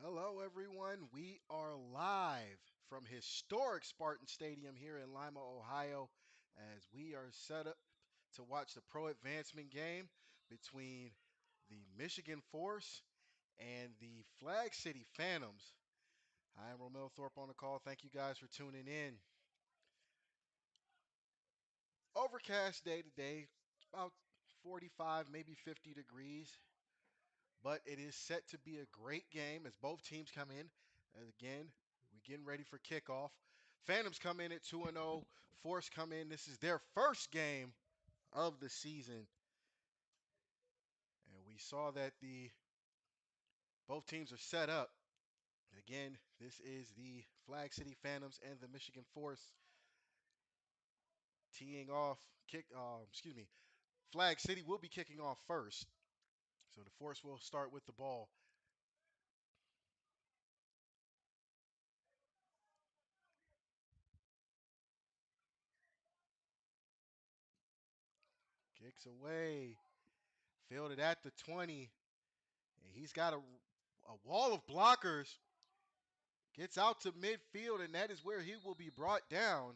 Hello, everyone. We are live from Historic Spartan Stadium here in Lima, Ohio, as we are set up to watch the pro advancement game between the Michigan Force and the Flag City Phantoms. I am Romel Thorpe on the call. Thank you guys for tuning in. Overcast day today, about 45, maybe 50 degrees. But it is set to be a great game as both teams come in. And again, we're getting ready for kickoff. Phantoms come in at 2-0. Force come in. This is their first game of the season. And we saw that the both teams are set up. Again, this is the Flag City Phantoms and the Michigan Force teeing off. Flag City will be kicking off first. So the Force will start with the ball. Kicks away. Fielded at the 20. And he's got a wall of blockers. Gets out to midfield, and that is where he will be brought down.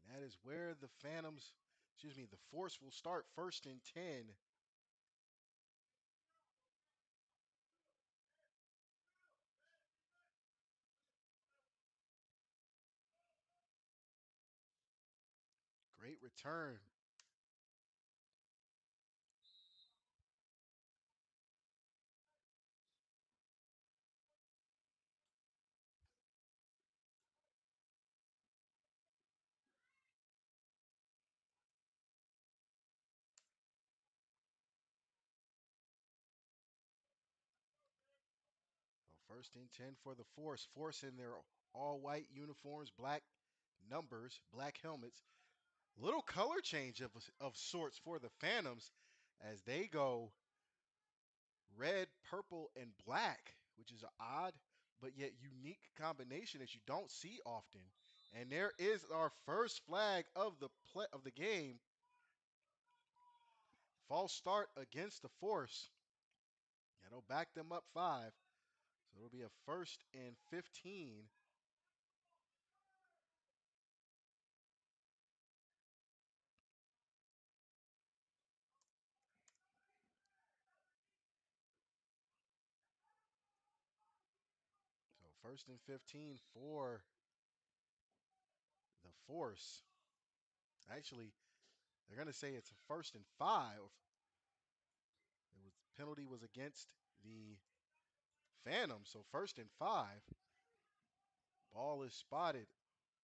And that is where the Force will start first and 10. Great return. So first and 10 for the Force. Force in their all white uniforms, black numbers, black helmets. Little color change of sorts for the Phantoms as they go red, purple, and black, which is an odd but yet unique combination that you don't see often. And there is our first flag of the game. False start against the Force. That'll back them up 5. So it'll be a first and 15. So first and 15 for the Force. Actually, they're going to say it's a first and 5. Penalty was against the Phantom. So first and 5. Ball is spotted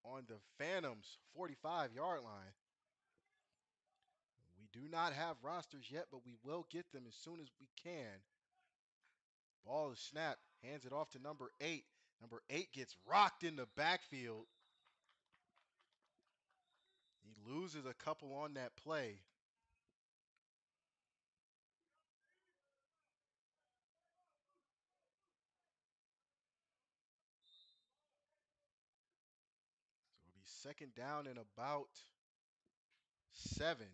on the Phantoms 45-yard line. We do not have rosters yet, but we will get them as soon as we can. Ball is snapped, hands it off to number 8. Number 8 gets rocked in the backfield. He loses a couple on that play. So it'll be second down and about 7.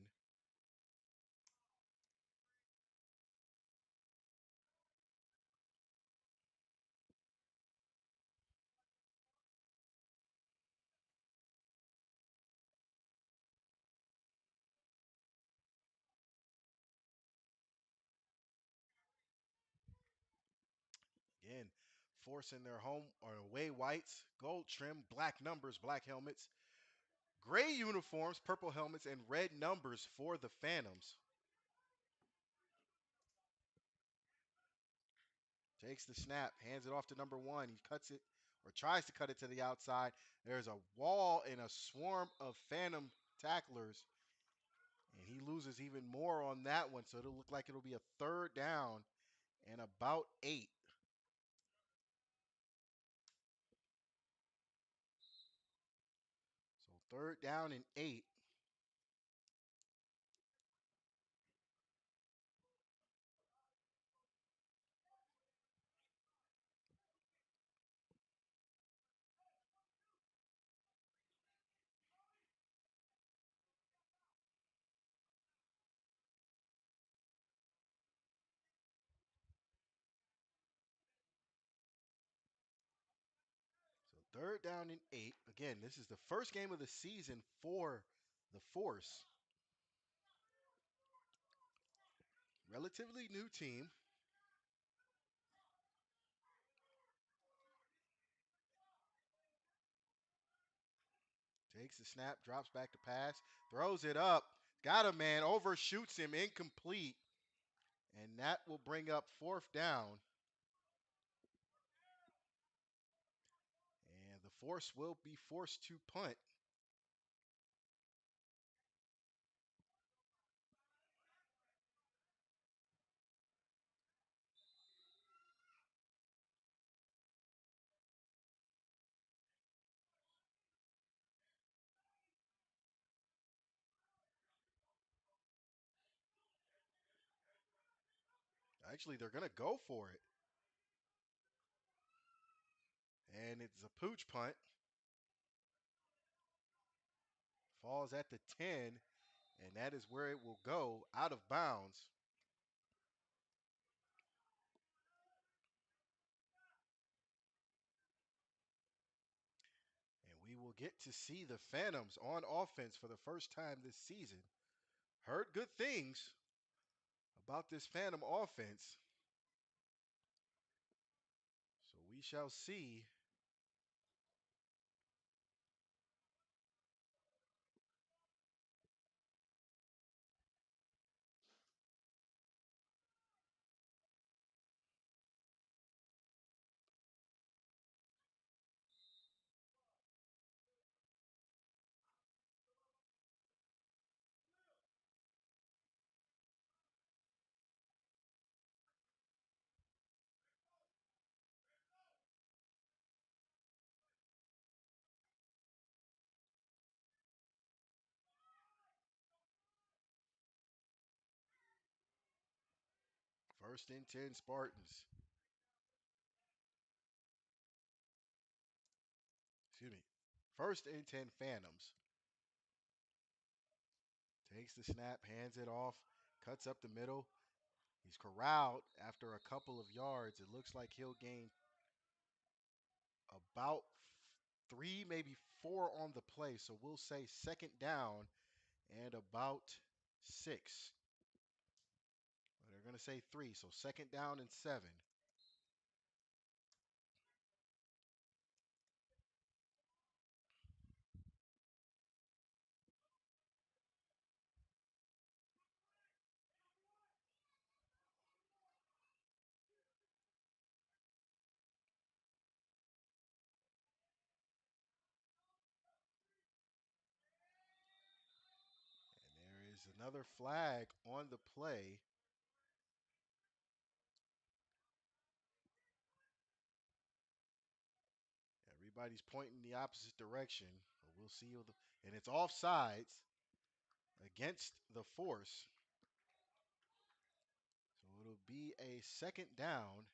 Again, forcing their home or away whites, gold trim, black numbers, black helmets, gray uniforms, purple helmets, and red numbers for the Phantoms. Takes the snap, hands it off to number 1. He cuts it or tries to cut it to the outside. There's a wall and a swarm of Phantom tacklers, and he loses even more on that one. So it'll look like it'll be a third down and about 8. So third down and 8. Third down and 8. Again, this is the first game of the season for the Force. Relatively new team. Takes the snap, drops back to pass, throws it up. Got a man, overshoots him, incomplete. And that will bring up fourth down. And the Force will be forced to punt. Actually, they're going to go for it. And it's a pooch punt. Falls at the 10, and that is where it will go, out of bounds. And we will get to see the Phantoms on offense for the first time this season. Heard good things about this Phantom offense. So we shall see. First and 10 Spartans. Excuse me. First and 10 Phantoms. Takes the snap, hands it off, cuts up the middle. He's corralled after a couple of yards. It looks like he'll gain about 3, maybe 4 on the play. So we'll say second down and about 6. Well, they're going to say 3, so second down and 7. And there is another flag on the play. Everybody's pointing the opposite direction. But we'll see. And it's offsides against the Force. So it'll be a second down.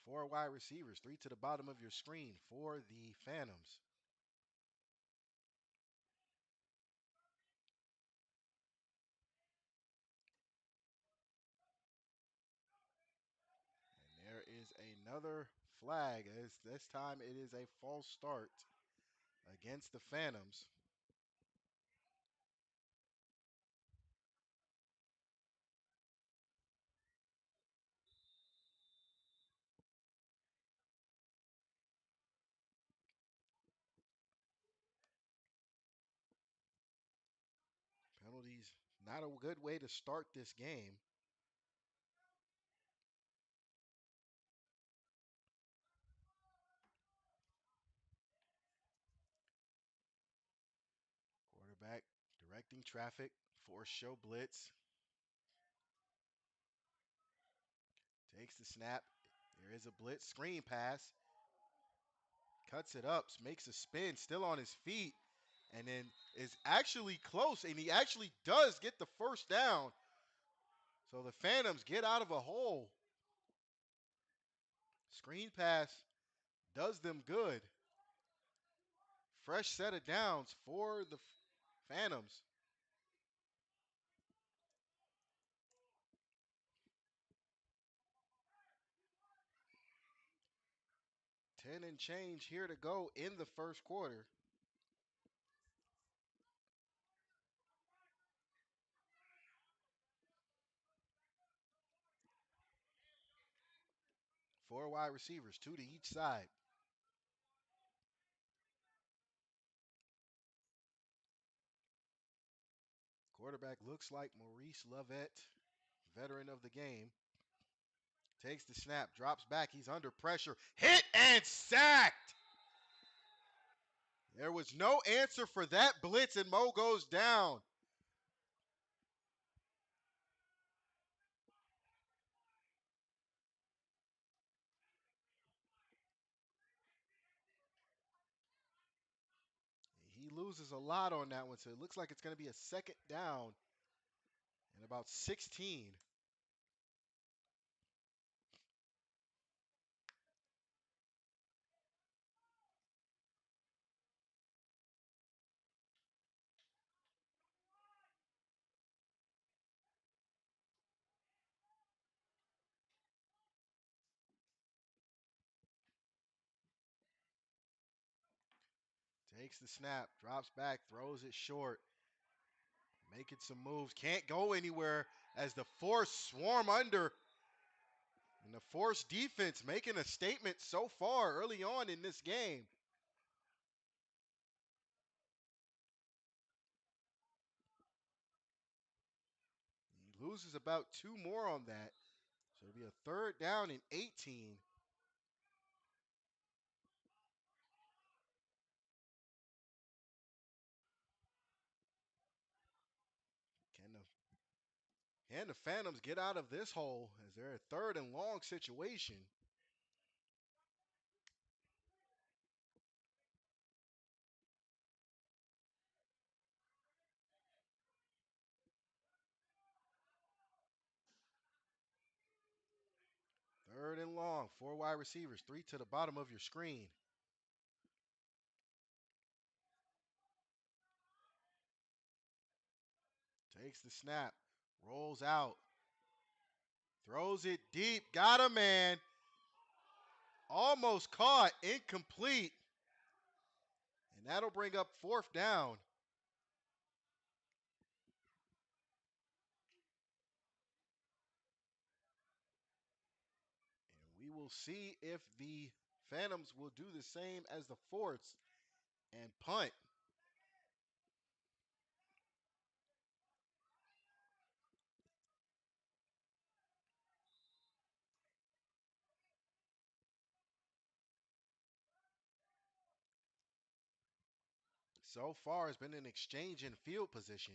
Four wide receivers, 3 to the bottom of your screen for the Phantoms. And there is another flag. This time it is a false start against the Phantoms. Penalties, not a good way to start this game. Quarterback directing traffic, force show blitz. Takes the snap. There is a blitz screen pass. Cuts it up, makes a spin, still on his feet, and then is actually close, and he actually does get the first down. So the Phantoms get out of a hole. Screen pass does them good. Fresh set of downs for the Phantoms. 10 and change here to go in the first quarter. Four wide receivers, two to each side. Quarterback looks like Maurice Lovett, veteran of the game. Takes the snap, drops back. He's under pressure. Hit and sacked. There was no answer for that blitz, and Mo goes down. He loses a lot on that one, so it looks like it's going to be a second down and about 16. Takes the snap, drops back, throws it short, making some moves. Can't go anywhere as the Force swarm under. And the Force defense making a statement so far early on in this game. He loses about two more on that. So it'll be a third down and 18. Can the Can the Phantoms get out of this hole as they're a third and long situation? Third and long, four wide receivers, three to the bottom of your screen. Takes the snap, rolls out, throws it deep, got a man, almost caught, incomplete. And that'll bring up fourth down. And we will see if the Phantoms will do the same as the Force and punt. So far, it's been an exchange in field position.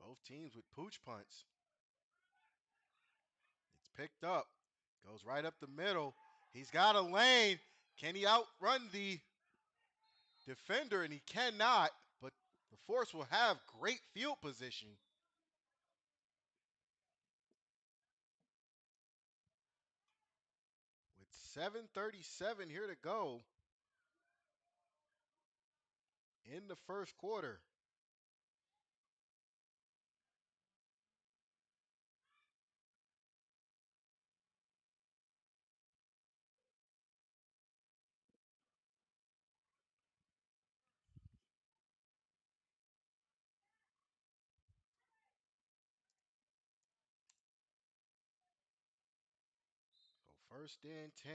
Both teams with pooch punts. It's picked up, goes right up the middle. He's got a lane. Can he outrun the defender? And he cannot, but the Force will have great field position. With 7:37 here to go in the first quarter. So first and 10.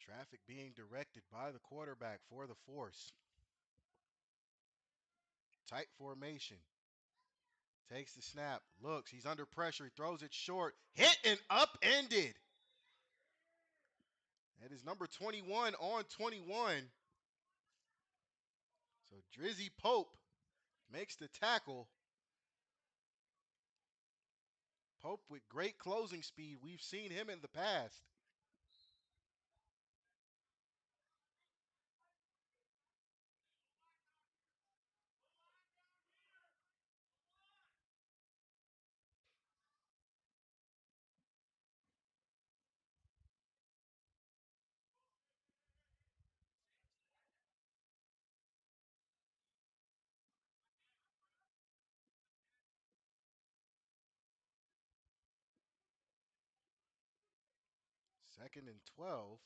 Traffic being directed by the quarterback for the Force. Tight formation. Takes the snap. Looks. He's under pressure. He throws it short. Hit and upended. That is number 21 on 21. So Drizzy Pope makes the tackle. Pope with great closing speed. We've seen him in the past. Second and 12.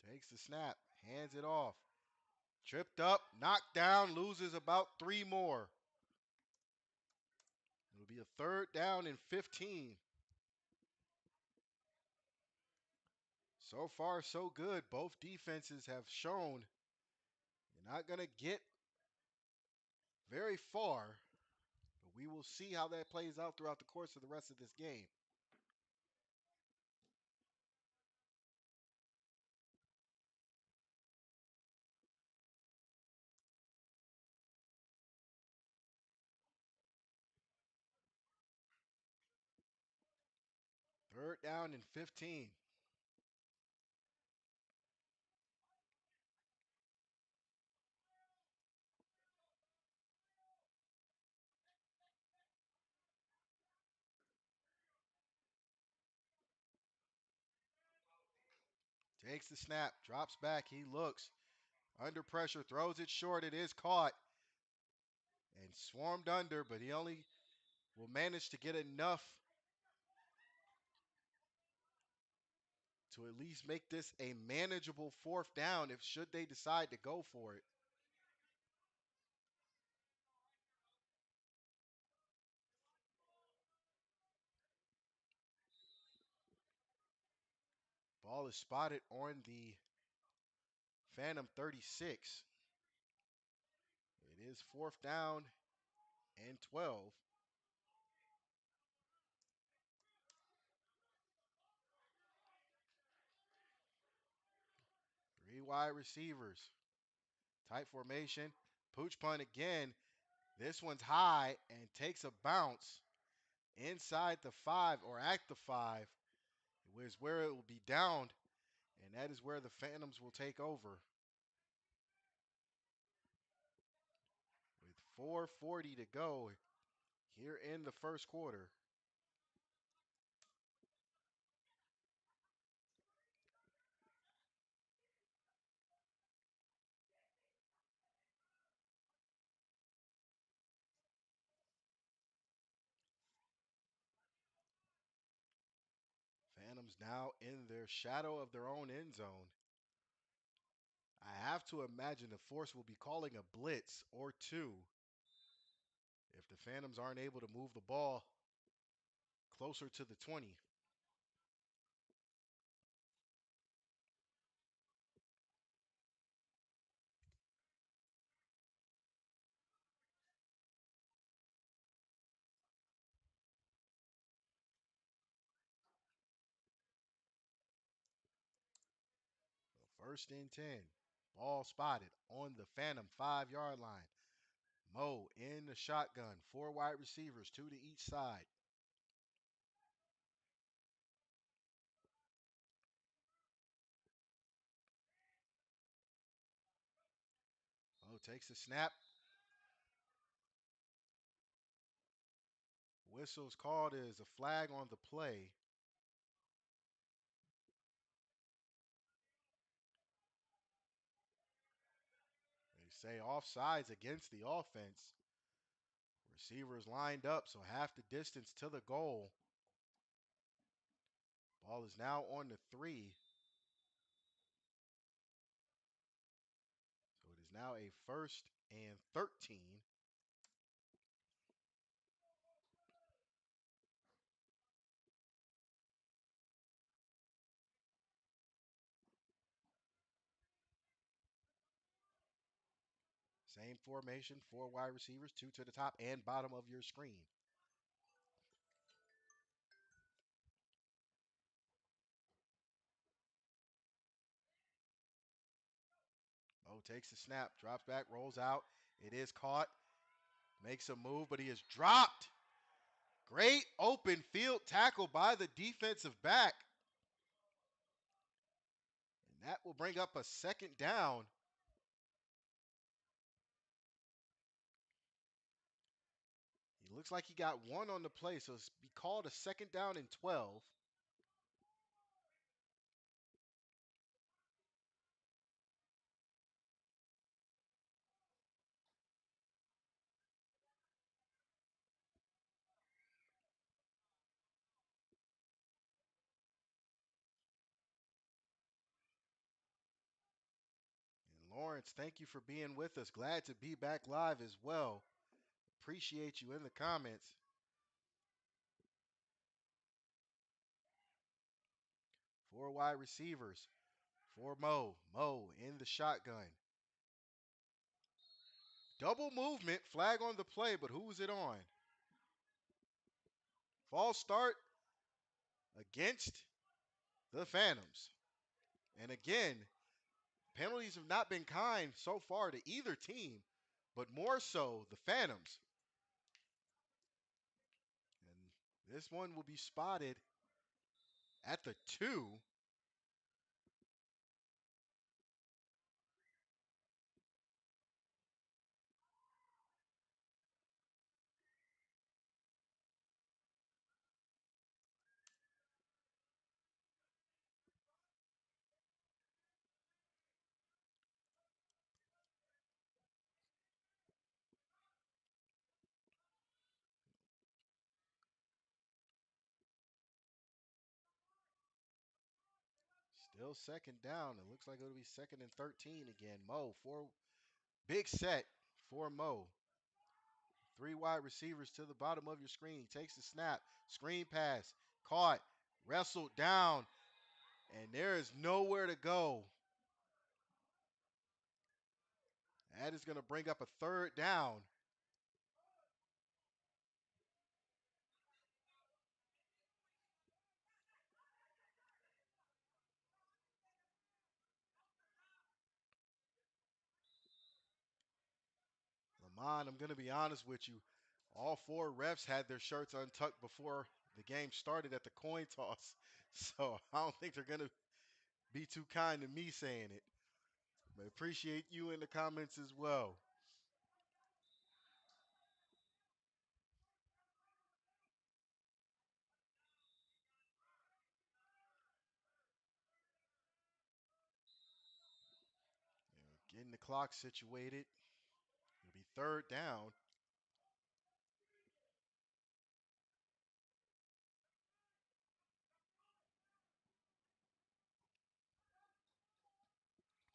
Takes the snap. Hands it off. Tripped up. Knocked down. Loses about 3 more. It'll be a 3rd down and 15. So far, so good. Both defenses have shown you're not going to get very far, but we will see how that plays out throughout the course of the rest of this game. Third down and 15. Takes the snap, drops back, he looks. Under pressure, throws it short. It is caught and swarmed under, but he only will manage to get enough to at least make this a manageable 4th down if should they decide to go for it. Ball is spotted on the Phantom 36. It is 4th down and 12. 3 wide receivers. Tight formation. Pooch punt again. This one's high and takes a bounce inside the 5 or at the 5. Is where it will be downed, and that is where the Phantoms will take over. With 4:40 to go here in the first quarter. Phantoms now in their shadow of their own end zone. I have to imagine the Force will be calling a blitz or 2 if the Phantoms aren't able to move the ball closer to the 20. So 1st and 10. Ball spotted on the Phantom 5-yard line. Mo in the shotgun. 4 wide receivers, 2 to each side. Mo takes a snap. Whistle's called as a flag on the play. They say offsides against the offense. Receivers lined up, so half the distance to the goal. Ball is now on the 3. So it is now a 1st and 13. Same formation, 4 wide receivers, 2 to the top and bottom of your screen. Mo takes the snap, drops back, rolls out. It is caught, makes a move, but he is dropped. Great open field tackle by the defensive back. And that will bring up a second down. He looks like he got one on the play, so it's be called a second down and 12. And Lawrence, thank you for being with us. Glad to be back live as well. Appreciate you in the comments. 4 wide receivers for Mo. Mo in the shotgun. Double movement, flag on the play, but who's it on? False start against the Phantoms. And again, penalties have not been kind so far to either team, but more so the Phantoms. And this one will be spotted at the 2. Still second down. It looks like it'll be second and 13 again. Mo, big set for Mo. 3 wide receivers to the bottom of your screen. He takes the snap. Screen pass. Caught. Wrestled down. And there is nowhere to go. That is going to bring up a third down. Lamont, I'm going to be honest with you. All 4 refs had their shirts untucked before the game started at the coin toss. So I don't think they're going to be too kind to me saying it. But appreciate you in the comments as well. Getting the clock situated. It'll be third down.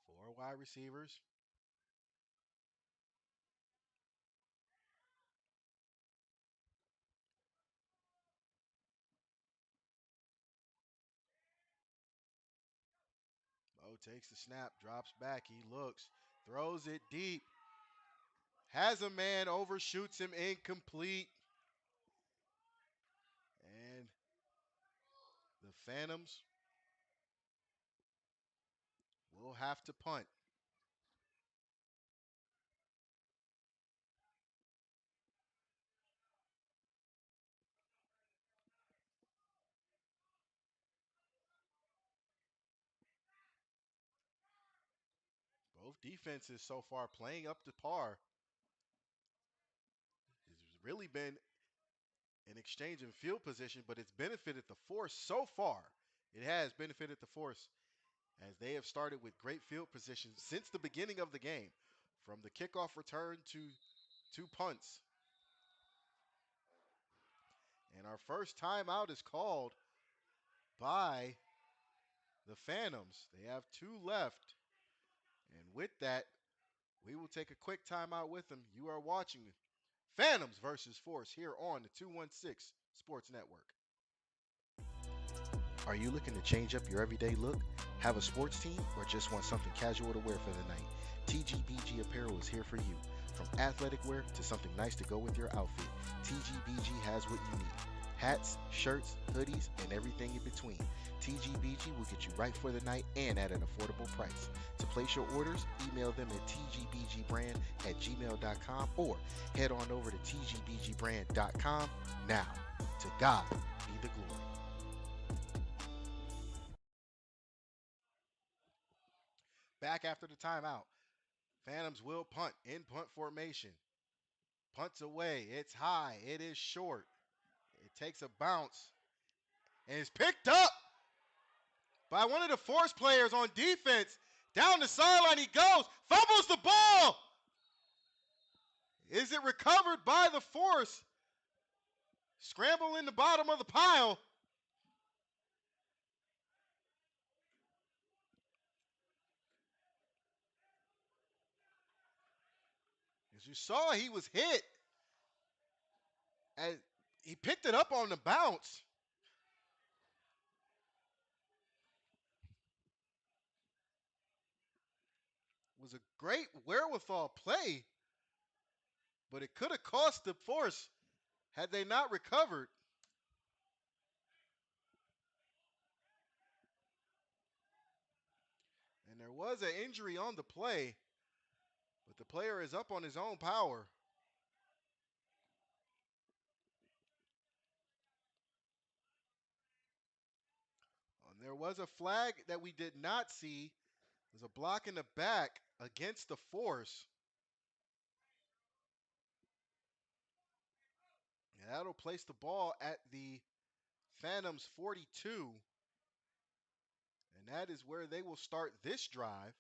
Four wide receivers. Mo takes the snap, drops back. He looks, throws it deep. Has a man, overshoots him, incomplete. And the Phantoms will have to punt. Both defenses so far playing up to par. It's really been an exchange in field position, but it's benefited the force so far. It has benefited the force as they have started with great field position since the beginning of the game, from the kickoff return to 2 punts. And our first timeout is called by the Phantoms. They have 2 left. And with that, we will take a quick timeout with them. You are watching Phantoms versus Force here on the 216 Sports Network. Are you looking to change up your everyday look? Have a sports team or just want something casual to wear for the night? TGBG Apparel is here for you. From athletic wear to something nice to go with your outfit, TGBG has what you need. Hats, shirts, hoodies, and everything in between. TGBG will get you right for the night and at an affordable price. To place your orders, email them at tgbgbrand@gmail.com or head on over to tgbgbrand.com now. To God be the glory. Back after the timeout. Phantoms will punt in punt formation. Punts away. It's high. It is short. It takes a bounce and it's picked up by one of the Force players on defense. Down the sideline he goes. Fumbles the ball. Is it recovered by the Force? Scramble in the bottom of the pile. As you saw, he was hit. As he picked it up on the bounce. It was a great wherewithal play, but it could have cost the Force had they not recovered. And there was an injury on the play, but the player is up on his own power. There was a flag that we did not see. There's a block in the back against the Force. And that'll place the ball at the Phantoms 42. And that is where they will start this drive.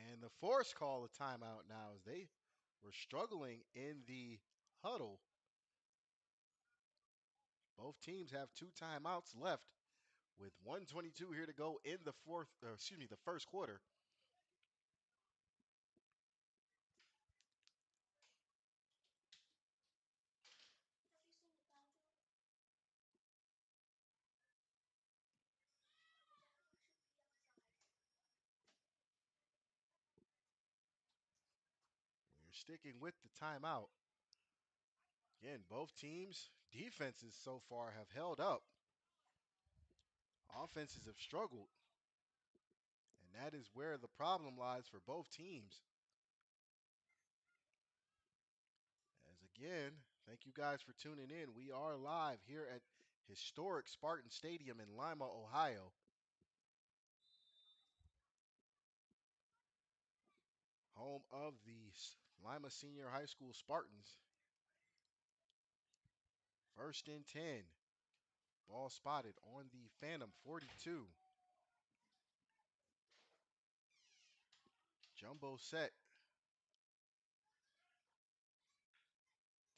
And the Force call a timeout now as they were struggling in the huddle. Both teams have 2 timeouts left with 1:22 here to go in the the first quarter. You're sticking with the timeout. Again, both teams' defenses so far have held up. Offenses have struggled. And that is where the problem lies for both teams. As again, thank you guys for tuning in. We are live here at Historic Spartan Stadium in Lima, Ohio. Home of the Lima Senior High School Spartans. First and 10. Ball spotted on the Phantom 42. Jumbo set.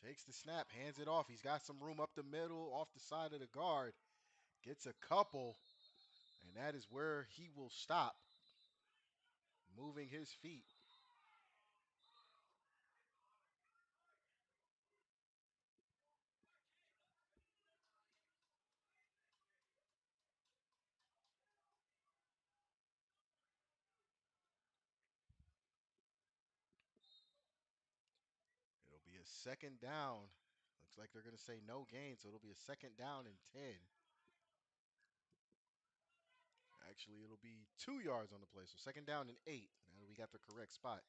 Takes the snap, hands it off. He's got some room up the middle, off the side of the guard. Gets a couple, and that is where he will stop, moving his feet. It'll be a second down. Looks like they're going to say no gain, so it'll be a second down and 10. Actually, it'll be 2 yards on the play, so second down and 8. Now we got the correct spot.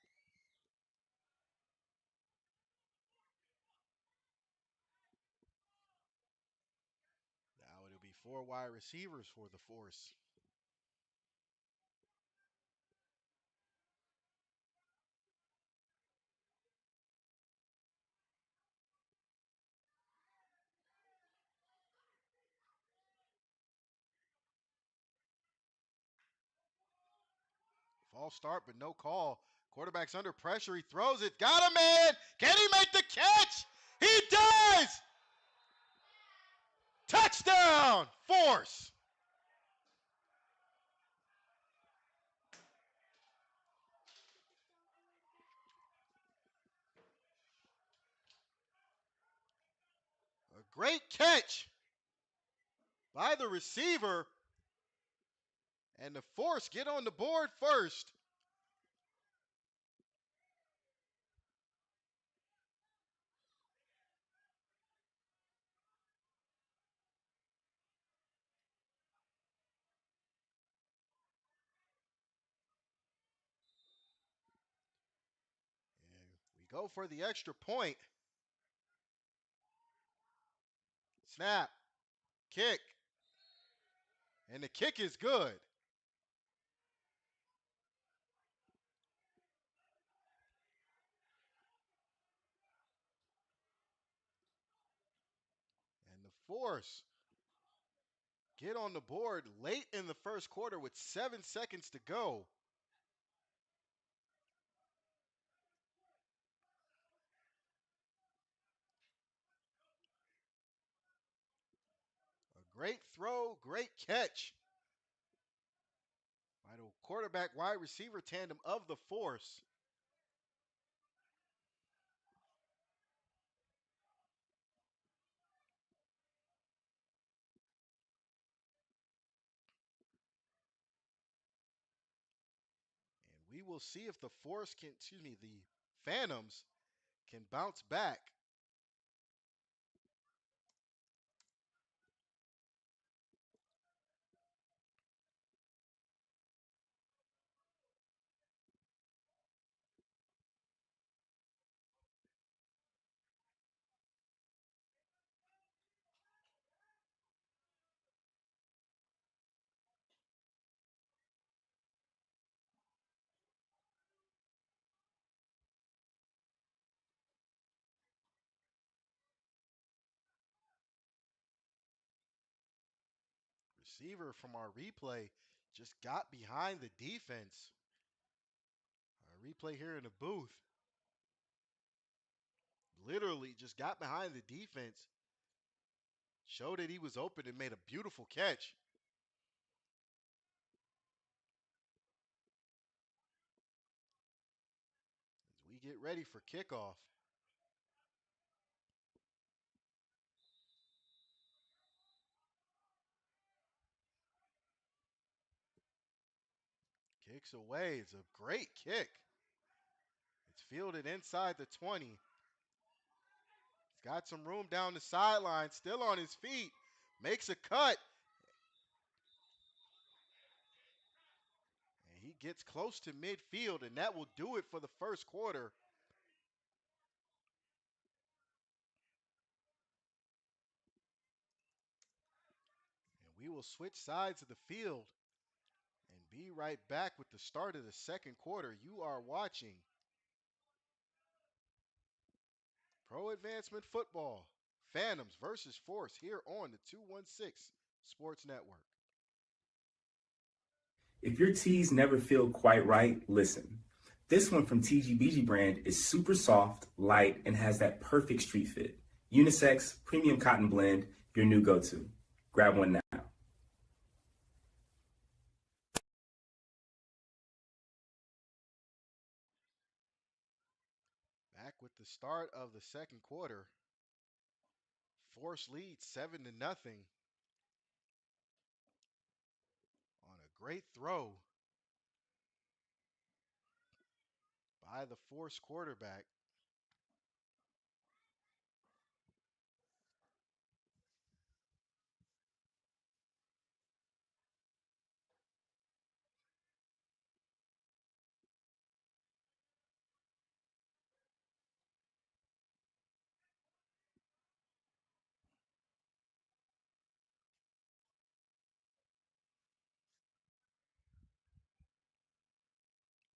Now it'll be 4 wide receivers for the Force. False start, but no call. Quarterback's under pressure. He throws it. Got a man. Can he make the catch? He does! Touchdown! Force! A great catch by the receiver. And the Force get on the board first. And we go for the extra point. Snap. Kick. And the kick is good. And the Force get on the board late in the first quarter with 7 seconds to go. A great throw, great catch by the quarterback wide receiver tandem of the Force. And we will see if the Force can, the Phantoms can bounce back. Receiver from our replay just got behind the defense. Our replay here in the booth literally just got behind the defense, showed that he was open, and made a beautiful catch. As we get ready for kickoff. Kicks away. It's a great kick. It's fielded inside the 20. He's got some room down the sideline, still on his feet. Makes a cut. And he gets close to midfield, and that will do it for the first quarter. And we will switch sides of the field and be right back with the start of the second quarter. You are watching Pro Advancement Football, Phantoms versus Force here on the 216 Sports Network. If your tees never feel quite right, listen. This one from TGBG brand is super soft, light, and has that perfect street fit. Unisex, premium cotton blend, your new go-to. Grab one now. Back with the start of the second quarter. Force leads 7-0 on a great throw by the Force quarterback.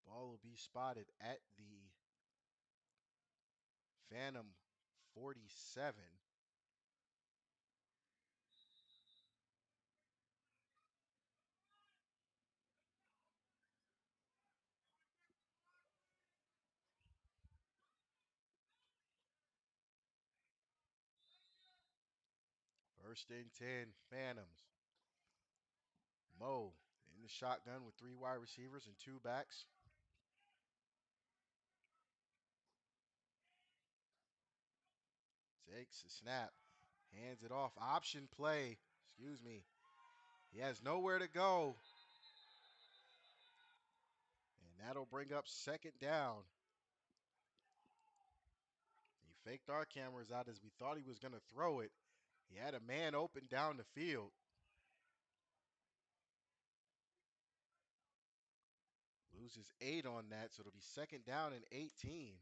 Ball will be spotted at the Phantom 47. First and 10, Phantoms. Mo in the shotgun with 3 wide receivers and 2 backs. Takes the snap, hands it off. Option play. Excuse me. He has nowhere to go. And that'll bring up second down. He faked our cameras out as we thought he was going to throw it. He had a man open down the field. Loses 8 on that, so it'll be second down and 18.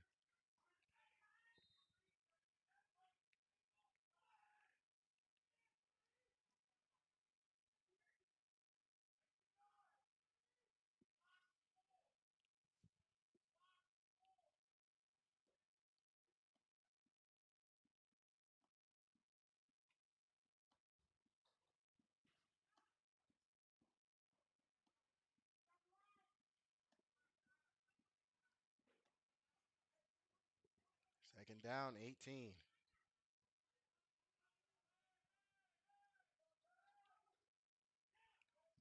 Second down, 18.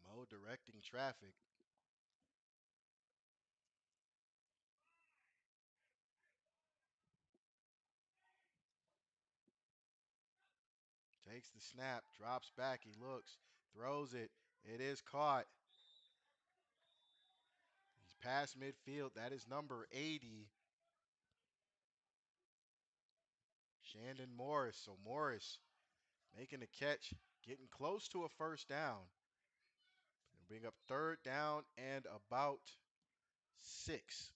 Mo directing traffic. Takes the snap, drops back, he looks, throws it. It is caught. He's past midfield. That is number 80, Shandon Morris. So Morris making a catch, getting close to a first down. It'll bring up third down and about 6.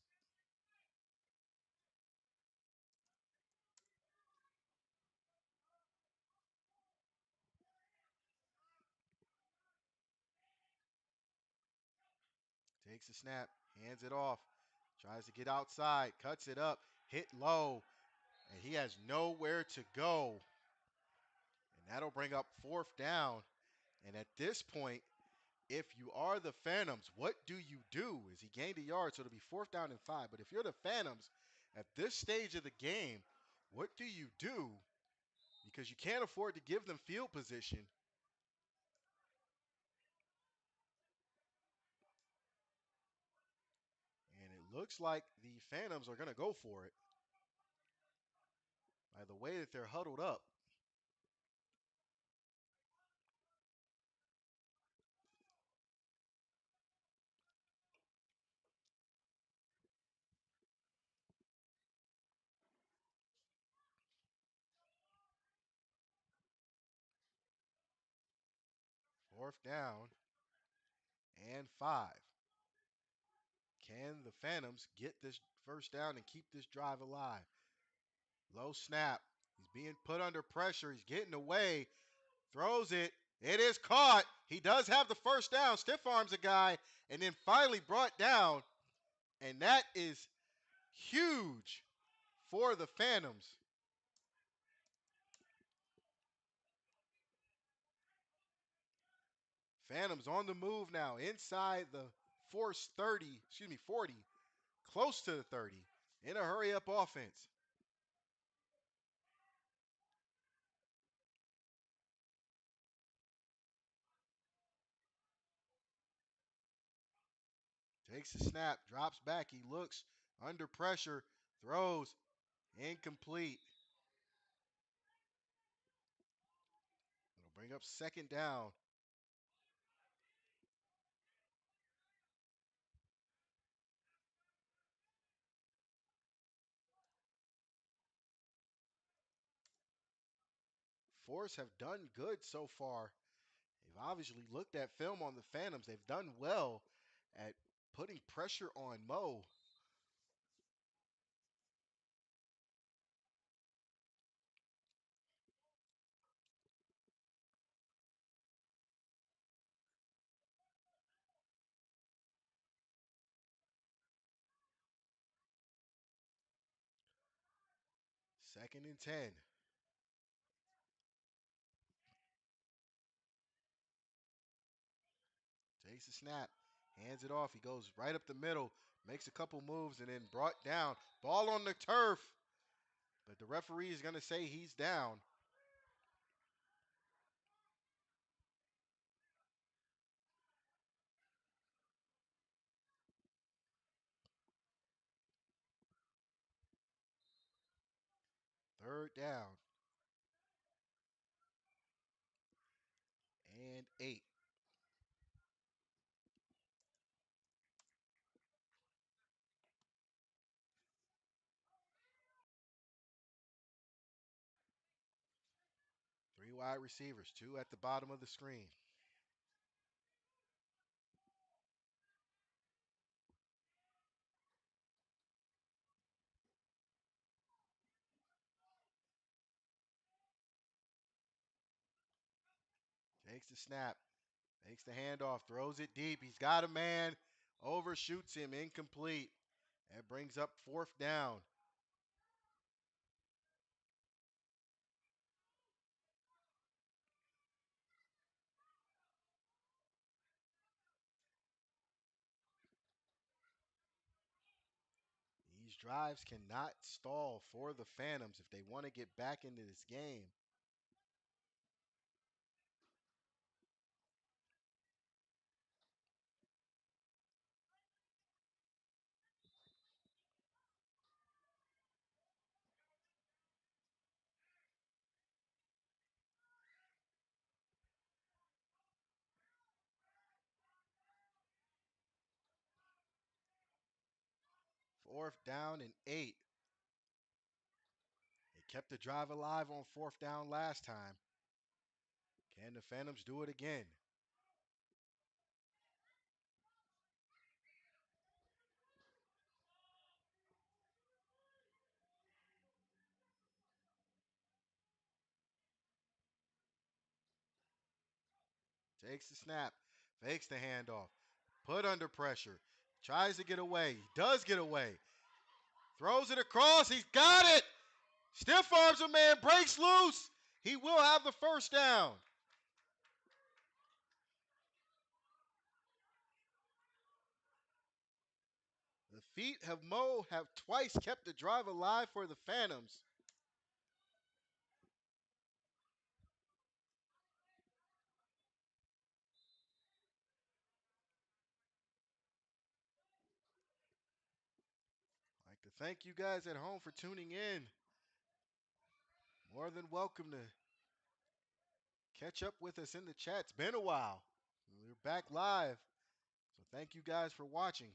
Takes the snap, hands it off, tries to get outside, cuts it up, hit low, and he has nowhere to go. And that'll bring up fourth down. And at this point, if you are the Phantoms, what do you do? Is he gained a yard, so it'll be fourth down and 5. But if you're the Phantoms, at this stage of the game, what do you do? Because you can't afford to give them field position. And it looks like the Phantoms are going to go for it by the way that they're huddled up. Fourth down and 5. Can the Phantoms get this first down and keep this drive alive? Low snap. He's being put under pressure. He's getting away. Throws it. It is caught. He does have the first down. Stiff arms a guy and then finally brought down. And that is huge for the Phantoms. Phantoms on the move now inside the force 30, 40, close to the 30 in a hurry up offense. Takes the snap, drops back. He looks under pressure, throws incomplete. It'll bring up second down. Force have done good so far. They've obviously looked at film on the Phantoms. They've done well at putting pressure on Mo. Second and 10. Takes the snap, hands it off. He goes right up the middle, makes a couple moves, and then brought down. Ball on the turf, but the referee is going to say he's down. Third down and 8. Three wide receivers, two at the bottom of the screen. Takes the snap, takes the handoff, throws it deep. He's got a man, overshoots him, incomplete. That brings up fourth down. These drives cannot stall for the Phantoms if they want to get back into this game. Fourth down and 8. They kept the drive alive on fourth down last time. Can the Phantoms do it again? Takes the snap, fakes the handoff, put under pressure, tries to get away. He does get away. Throws it across. He's got it. Stiff arms a man, breaks loose. He will have the first down. The feet of Mo have twice kept the drive alive for the Phantoms. I'd like to thank you guys at home for tuning in. More than welcome to catch up with us in the chat. It's been a while. We're back live. So thank you guys for watching.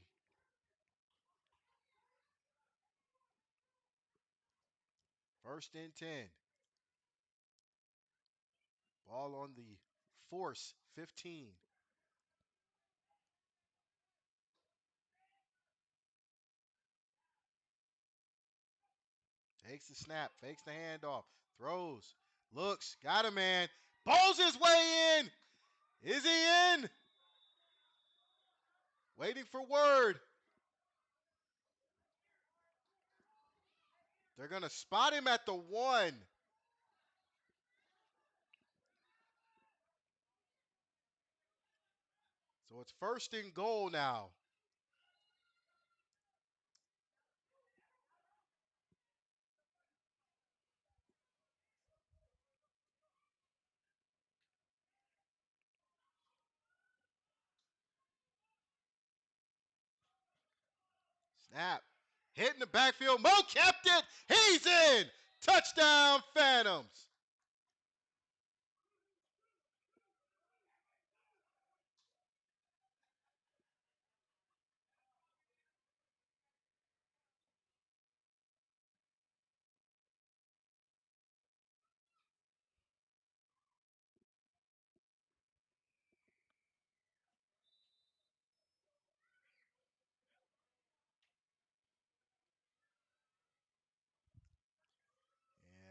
First and 10. Ball on the Force 15. Takes the snap, fakes the handoff, throws, looks, got a man, pulls his way in. Is he in? Waiting for word. They're going to spot him at the 1. So it's first and goal now. Snap. Hit in the backfield. Mo kept it. He's in. Touchdown, Phantoms.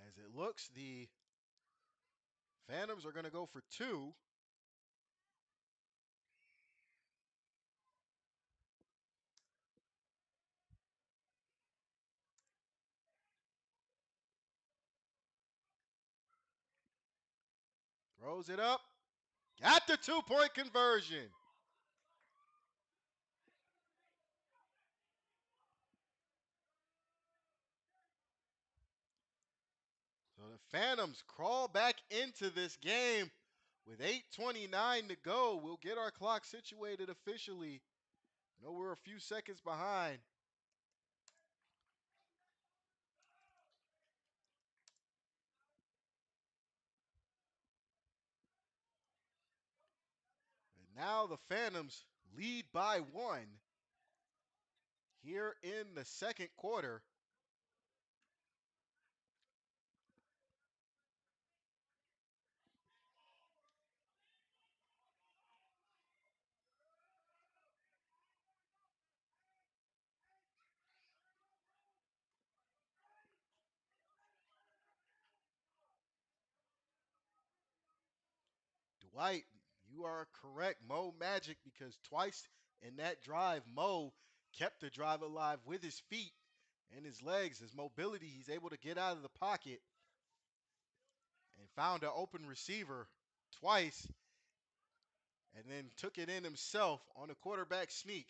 As it looks, the Phantoms are going to go for 2. Throws it up. Got the 2-point conversion. So the Phantoms crawl back into this game with 8:29 to go. We'll get our clock situated officially. I know we're a few seconds behind. Now the Phantoms lead by one here in the second quarter. Dwight, you are correct. Mo Magic, because twice in that drive, Mo kept the drive alive with his feet and his legs, his mobility. He's able to get out of the pocket and found an open receiver twice and then took it in himself on a quarterback sneak,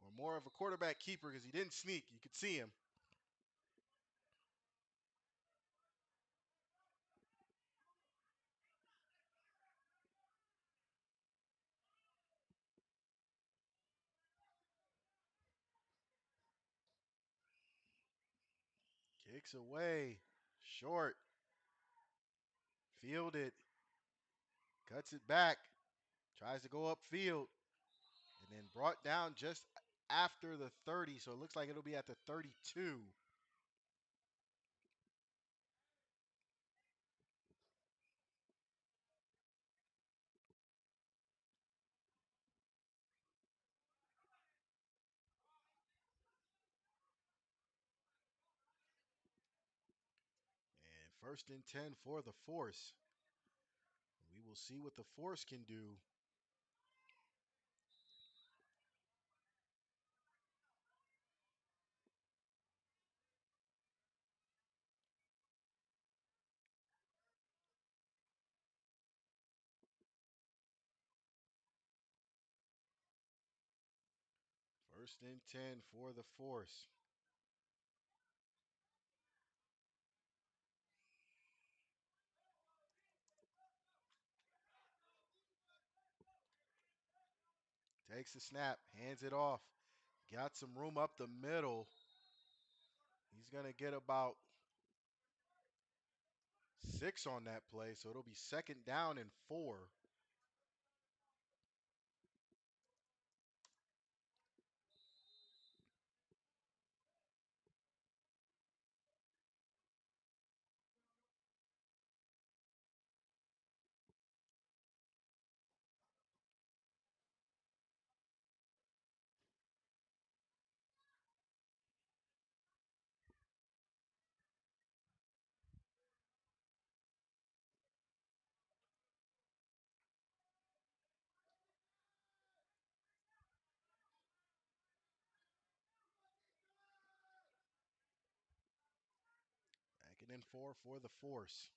or more of a quarterback keeper because he didn't sneak. You could see him. Kicks away, short, fielded, cuts it back, tries to go upfield, and then brought down just after the 30. So it looks like it'll be at the 32. And first and 10 for the Force. We will see what the Force can do. First and 10 for the Force. Takes the snap, hands it off. Got some room up the middle. He's going to get about 6 on that play, so it'll be second down and 4. Second and 4 for the Force.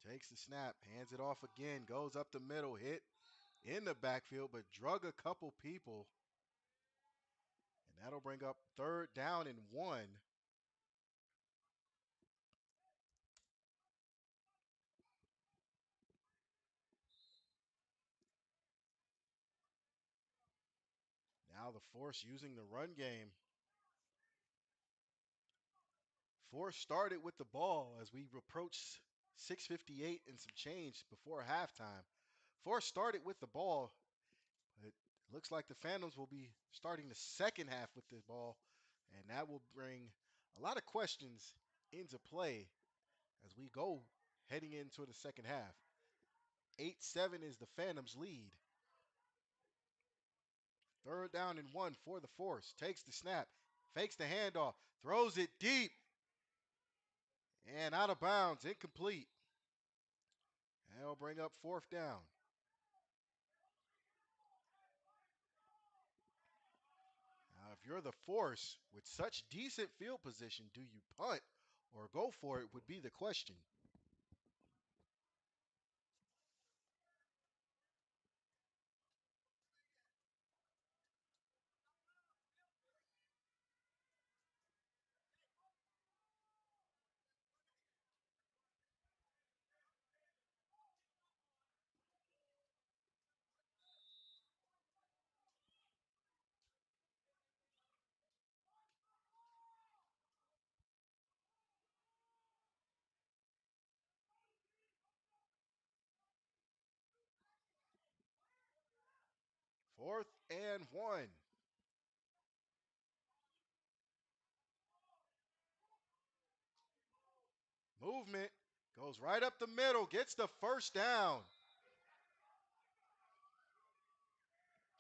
Takes the snap, hands it off again, goes up the middle, hit in the backfield, but drug a couple people. And that'll bring up third down and 1. Now the Force using the run game. Force started with the ball as we approach 6:58 and some change before halftime. Force started with the ball. It looks like the Phantoms will be starting the second half with the ball, and that will bring a lot of questions into play as we go heading into the second half. 8-7 is the Phantoms' lead. Third down and 1 for the Force. Takes the snap, fakes the handoff, throws it deep, and out of bounds, incomplete. And it'll bring up fourth down. Now, if you're the Force with such decent field position, do you punt or go for it would be the question. 4th and 1. Movement goes right up the middle, gets the first down.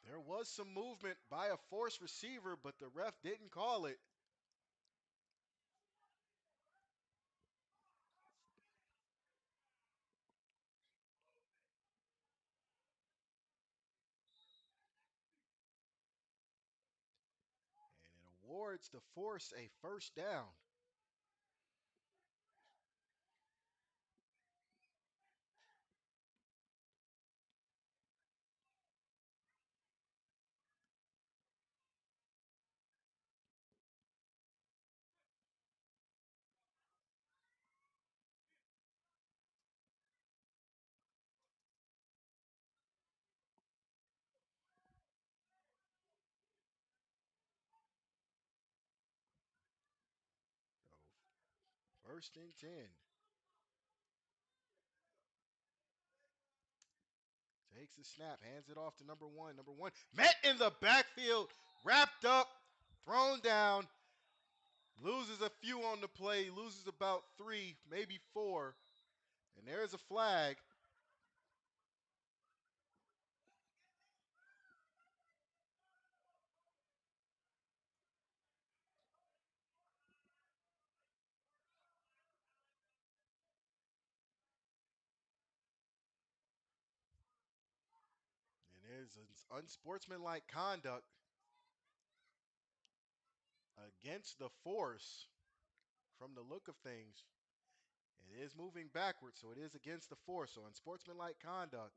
There was some movement by a force receiver, but the ref didn't call it. And it awards the force a first down. So 1st and 10. Takes the snap, hands it off to number one. Number one met in the backfield, wrapped up, thrown down, loses a few on the play, loses about 3, maybe 4. And there's a flag. And there's an unsportsmanlike conduct against the force from the look of things. It is moving backwards, so it is against the force. So unsportsmanlike conduct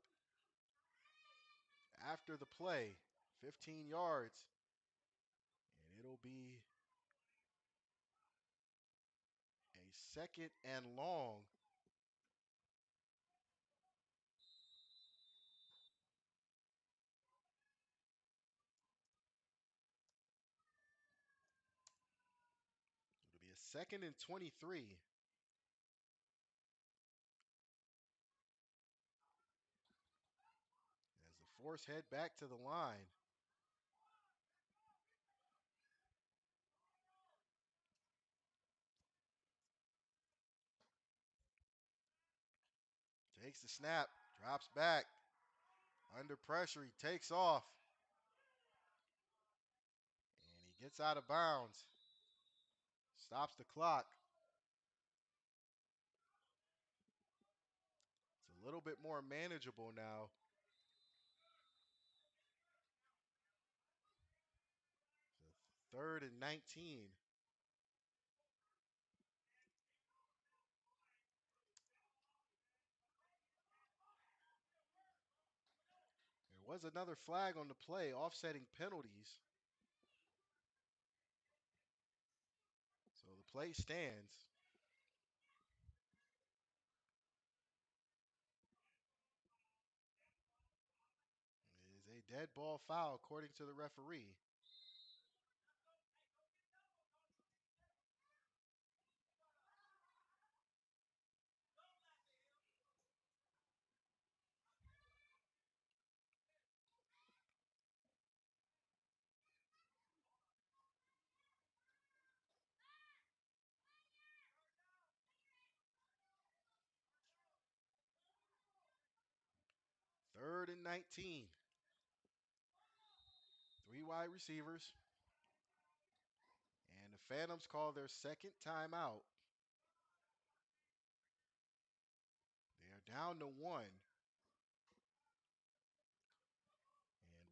after the play, 15 yards, and it'll be a 2nd and long. It'll be a 2nd and 23 as the force head back to the line. Takes the snap, drops back. Under pressure, he takes off. And he gets out of bounds. Stops the clock. It's a little bit more manageable now. So 3rd and 19. There was another flag on the play, offsetting penalties. So the play stands. It is a dead ball foul according to the referee. 3rd and 19. 3 wide receivers. And the Phantoms call their second timeout. They are down to 1. And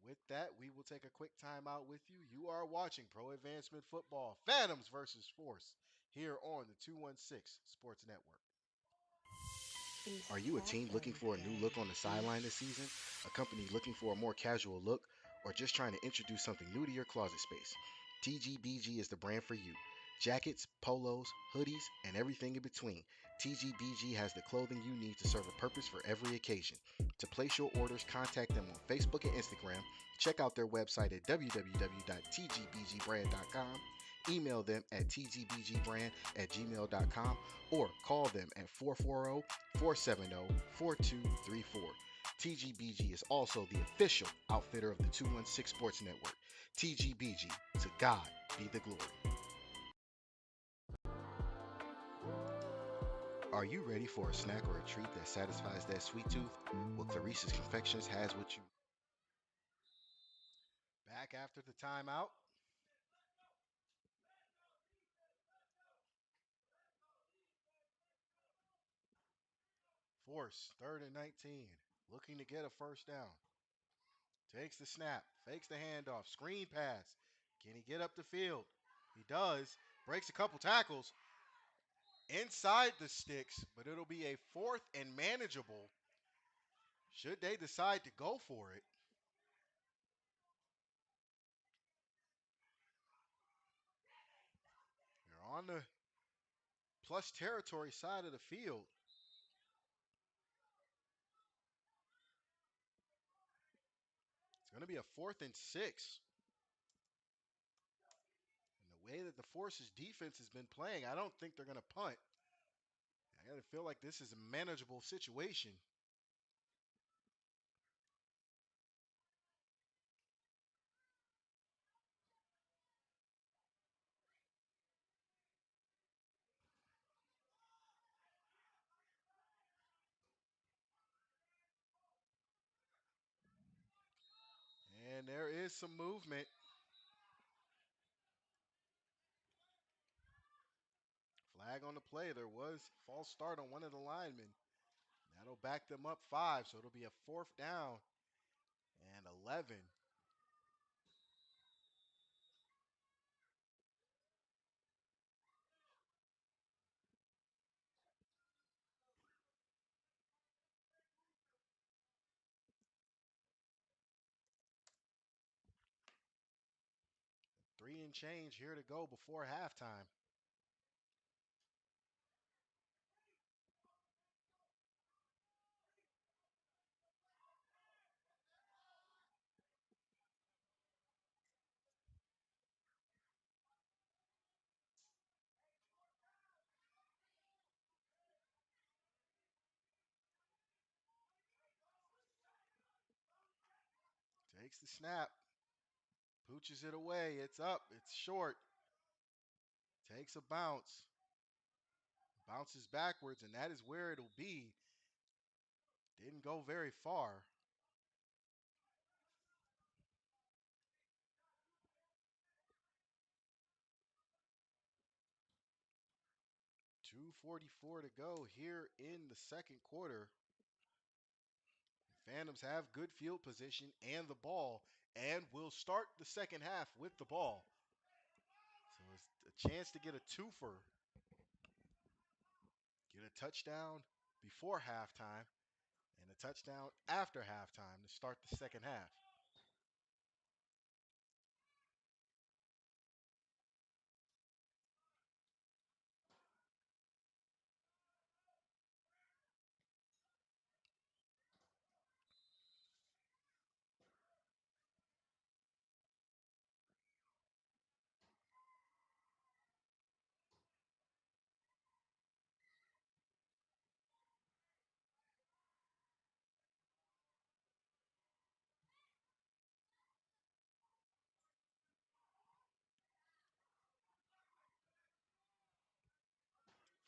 with that, we will take a quick timeout with you. You are watching Pro Advancement Football, Phantoms versus Force, here on the 216 Sports Network. Are you a team looking for a new look on the sideline this season? A company looking for a more casual look? Or just trying to introduce something new to your closet space? TGBG is the brand for you. Jackets, polos, hoodies, and everything in between. TGBG has the clothing you need to serve a purpose for every occasion. To place your orders, contact them on Facebook and Instagram. Check out their website at www.tgbgbrand.com. Email them at tgbgbrand@gmail.com or call them at 440-470-4234. TGBG is also the official outfitter of the 216 Sports Network. TGBG, to God be the glory. Are you ready for a snack or a treat that satisfies that sweet tooth? Well, Clarice's Confections has what you back after the timeout. Force, third and 19. Looking to get a first down. Takes the snap, fakes the handoff, screen pass. Can he get up the field? He does. Breaks a couple tackles inside the sticks, but it'll be a fourth and manageable should they decide to go for it. They're on the plus territory side of the field. It's going to be a fourth and 6. And the way that the Force's defense has been playing, I don't think they're going to punt. I got to feel like this is a manageable situation. And there is some movement. Flag on the play. There was false start on one of the linemen. That'll back them up 5, so it'll be a fourth down and 11. Three and change here to go before halftime. Takes the snap, pooches it away. It's up, it's short. Takes a bounce, bounces backwards, and that is where it'll be. Didn't go very far. .244 to go here in the second quarter. Phantoms have good field position and the ball, and will start the second half with the ball. So it's a chance to get a twofer, get a touchdown before halftime, and a touchdown after halftime to start the second half.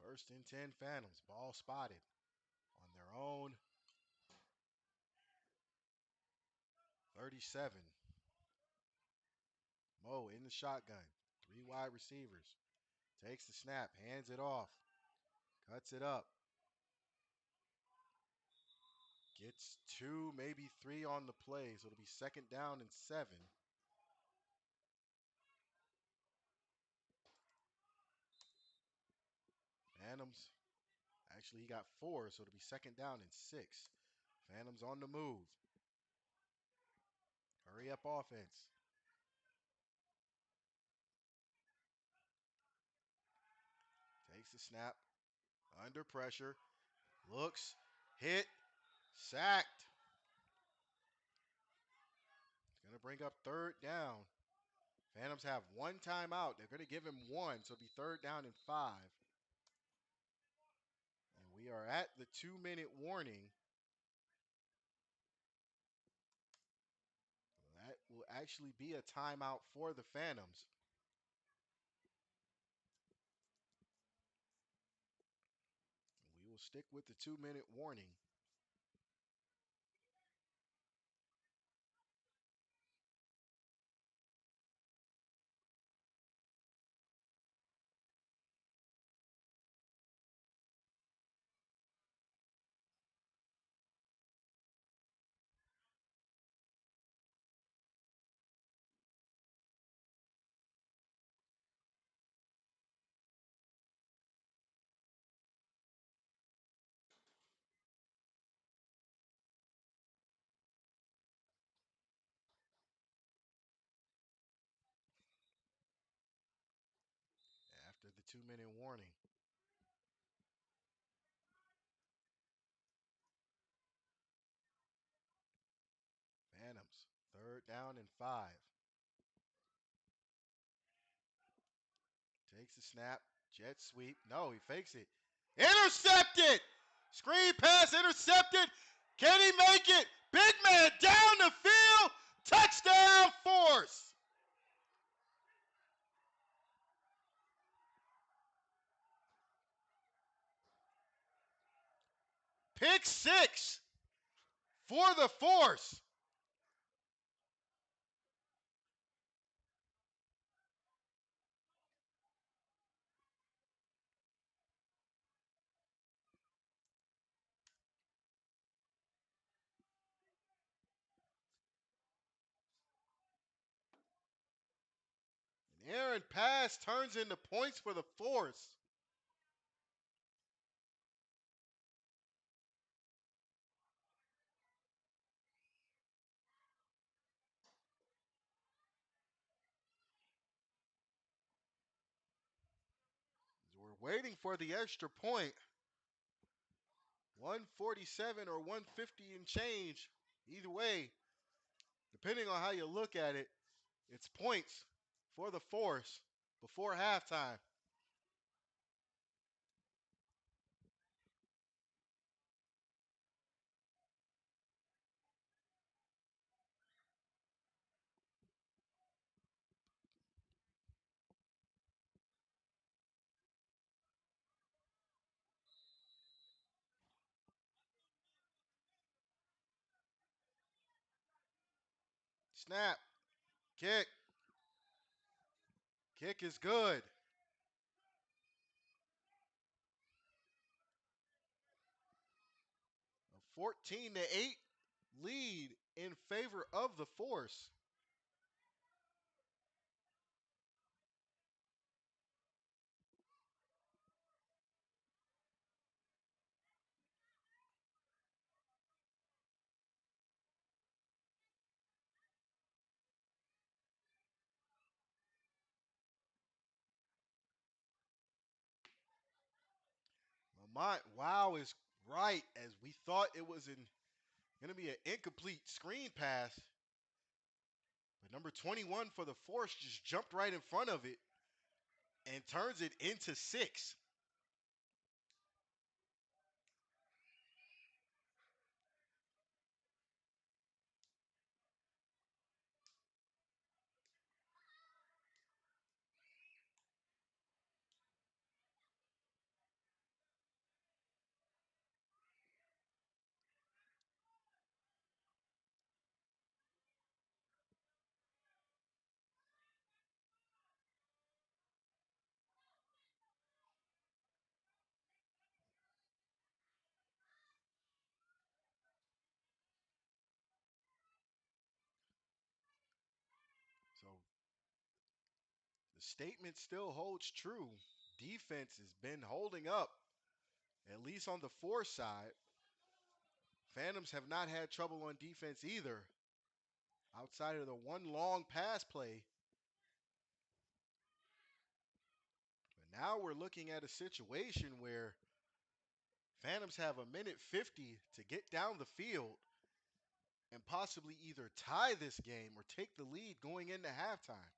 First and 10 Phantoms, ball spotted on their own 37. Mo in the shotgun, 3 wide receivers. Takes the snap, hands it off, cuts it up. Gets 2, maybe 3 on the play, so it'll be second down and 7. Phantoms, actually, he got 4, so it'll be second down and 6. Phantoms on the move. Hurry up offense. Takes the snap, under pressure, looks, hit, sacked. It's going to bring up third down. Phantoms have one timeout. They're going to give him one, so it'll be third down and 5. And we are at the 2-minute warning. actually be a timeout for the Phantoms. We will stick with the 2-minute warning. After the 2-minute warning, Phantoms, 3rd down and 5. Takes the snap, jet sweep. No, he fakes it. Intercepted! Screen pass intercepted. Can he make it? Big man down the field. Touchdown Force. Pick six for the Force. An errant pass turns into points for the Force. We're waiting for the extra point. 147 or 150 and change. Either way, depending on how you look at it, it's points for the Force before halftime. Snap, kick. Kick is good. A 14-8 lead in favor of the Force. Lamont Wow is right as we thought it was going to be an incomplete screen pass. But number 21 for the Force just jumped right in front of it and turns it into 6. So the statement still holds true. Defense has been holding up, at least on the Force side. Phantoms have not had trouble on defense either, outside of the one long pass play. But now we're looking at a situation where Phantoms have a minute 50 to get down the field and possibly either tie this game or take the lead going into halftime.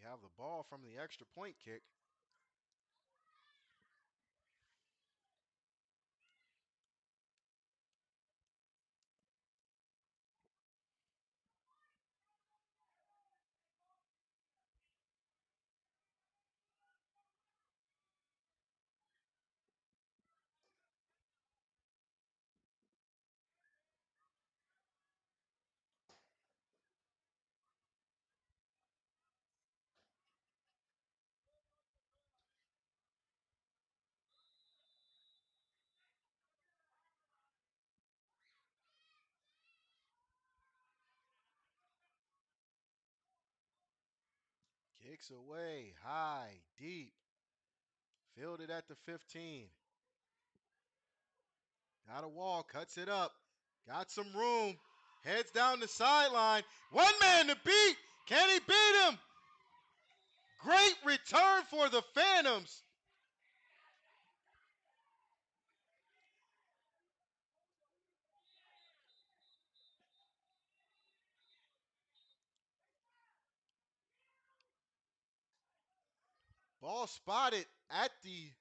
have the ball from the extra point kick. Kicks away, high, deep. Fielded at the 15. Got a wall, cuts it up. Got some room. Heads down the sideline. One man to beat. Can he beat him? Great return for the Phantoms. Ball spotted at the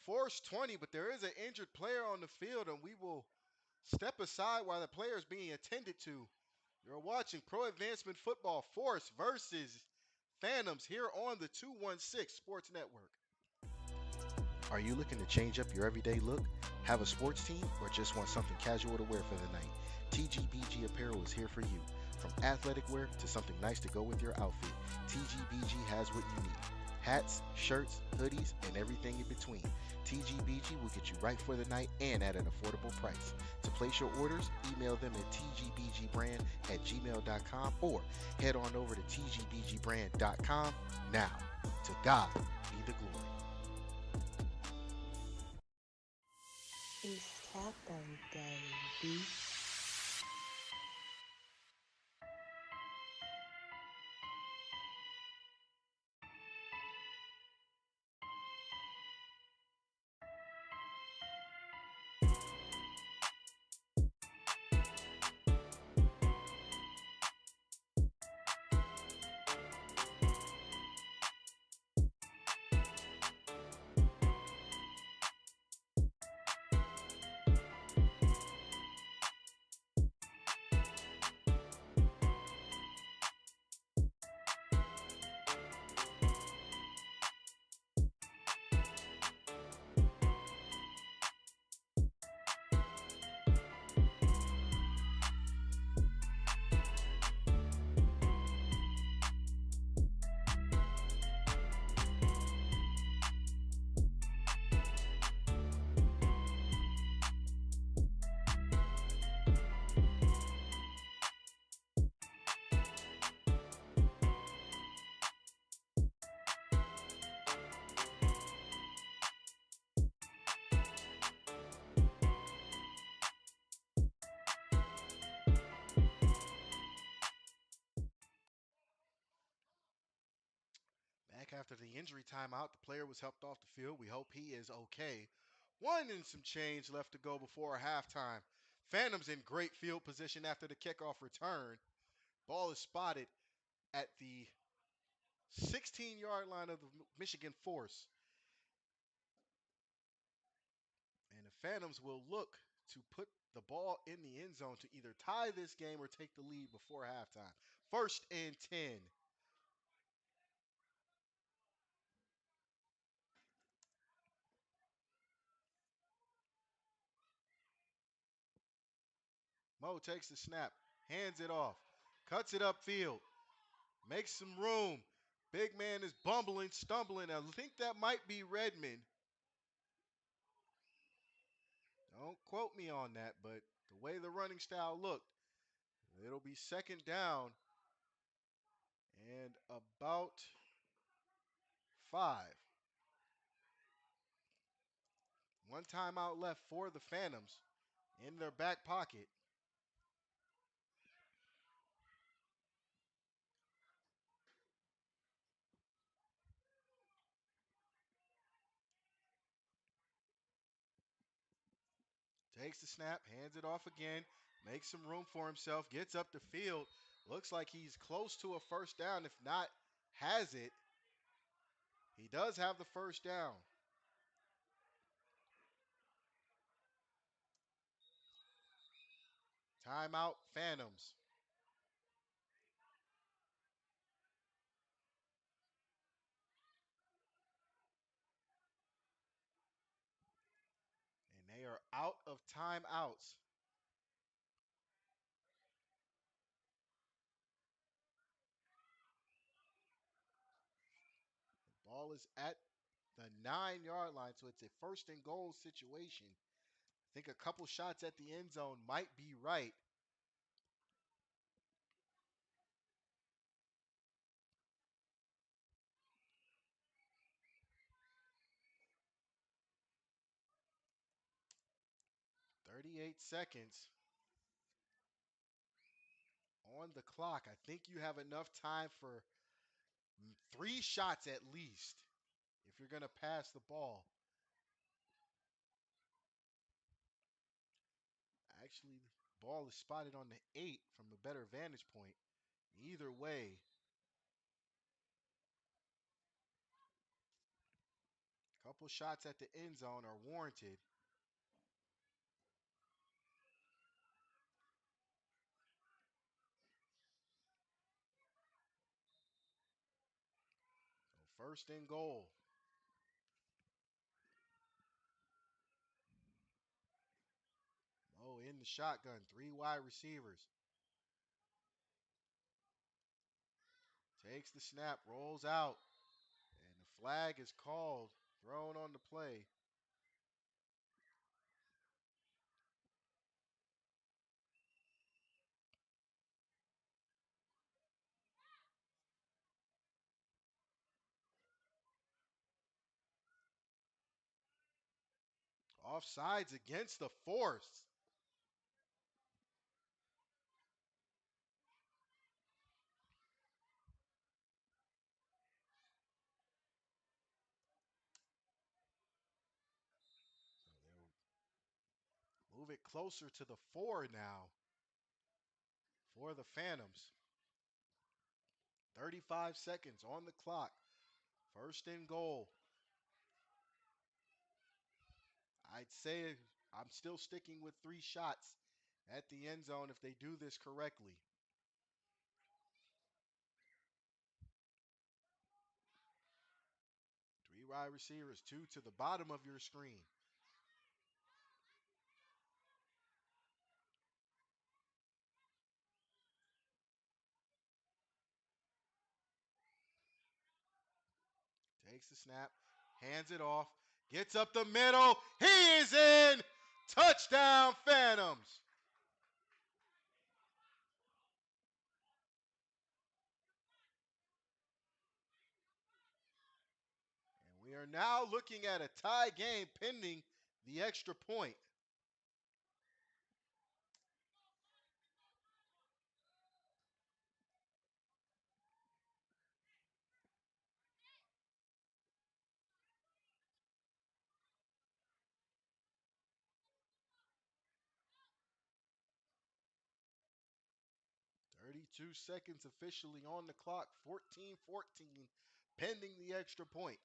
force 20, but there is an injured player on the field, and we will step aside while the player is being attended to. You're watching Pro Advancement Football Force versus Phantoms here on the 216 Sports Network. Are you looking to change up your everyday look? Have a sports team or just want something casual to wear for the night? TGBG Apparel is here for you. From athletic wear to something nice to go with your outfit, TGBG has what you need. Hats, shirts, hoodies, and everything in between. TGBG will get you right for the night and at an affordable price. To place your orders, email them at tgbgbrand@gmail.com or head on over to tgbgbrand.com now. To God be the glory. It's Taco Day, B. Back after the injury timeout, the player was helped off the field. We hope he is okay. One and some change left to go before halftime. Phantoms in great field position after the kickoff return. Ball is spotted at the 16-yard line of the Michigan Force. And the Phantoms will look to put the ball in the end zone to either tie this game or take the lead before halftime. First and 10. Mo takes the snap, hands it off, cuts it upfield, makes some room. Big man is bumbling, stumbling. I think that might be Redmond. Don't quote me on that, but the way the running style looked, it'll be second down and about 5. One timeout left for the Phantoms in their back pocket. Takes the snap, hands it off again, makes some room for himself, gets up the field. Looks like he's close to a first down. If not, has it. He does have the first down. Timeout, Phantoms. And they are out of timeouts. Ball is at the 9-yard line, so it's a first and goal situation. I think a couple shots at the end zone might be right. "38 seconds on the clock. I think you have enough time for 3 shots at least if you're going to pass the ball. Actually, the ball is spotted on the 8 from a better vantage point. Either way, a couple shots at the end zone are warranted. So first and goal. Oh, in the shotgun, 3 wide receivers. Takes the snap, rolls out, and the flag is called, thrown on the play. Offsides against the force. So they'll move it closer to the 4 now for the Phantoms. 35 seconds on the clock. First and goal. I'd say I'm still sticking with 3 shots at the end zone if they do this correctly. 3 wide receivers, 2 to the bottom of your screen. Takes the snap, hands it off, gets up the middle. He is in. Touchdown, Phantoms. And we are now looking at a tie game pending the extra point. "32 seconds officially on the clock. 14-14 pending the extra point.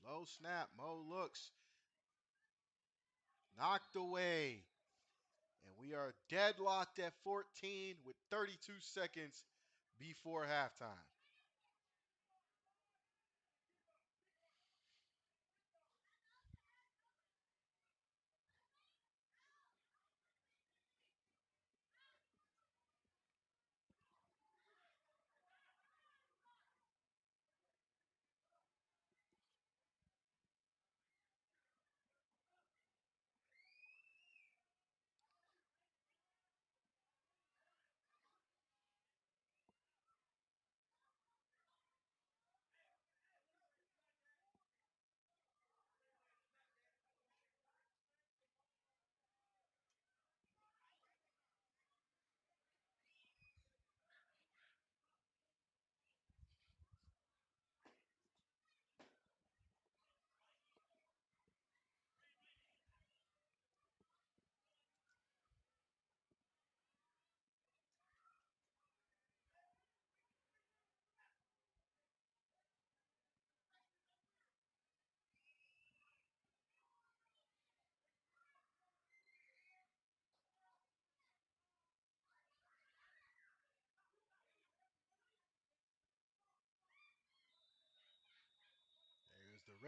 Low snap. Mo looks. Knocked away. And we are deadlocked at 14 with 32 seconds before halftime.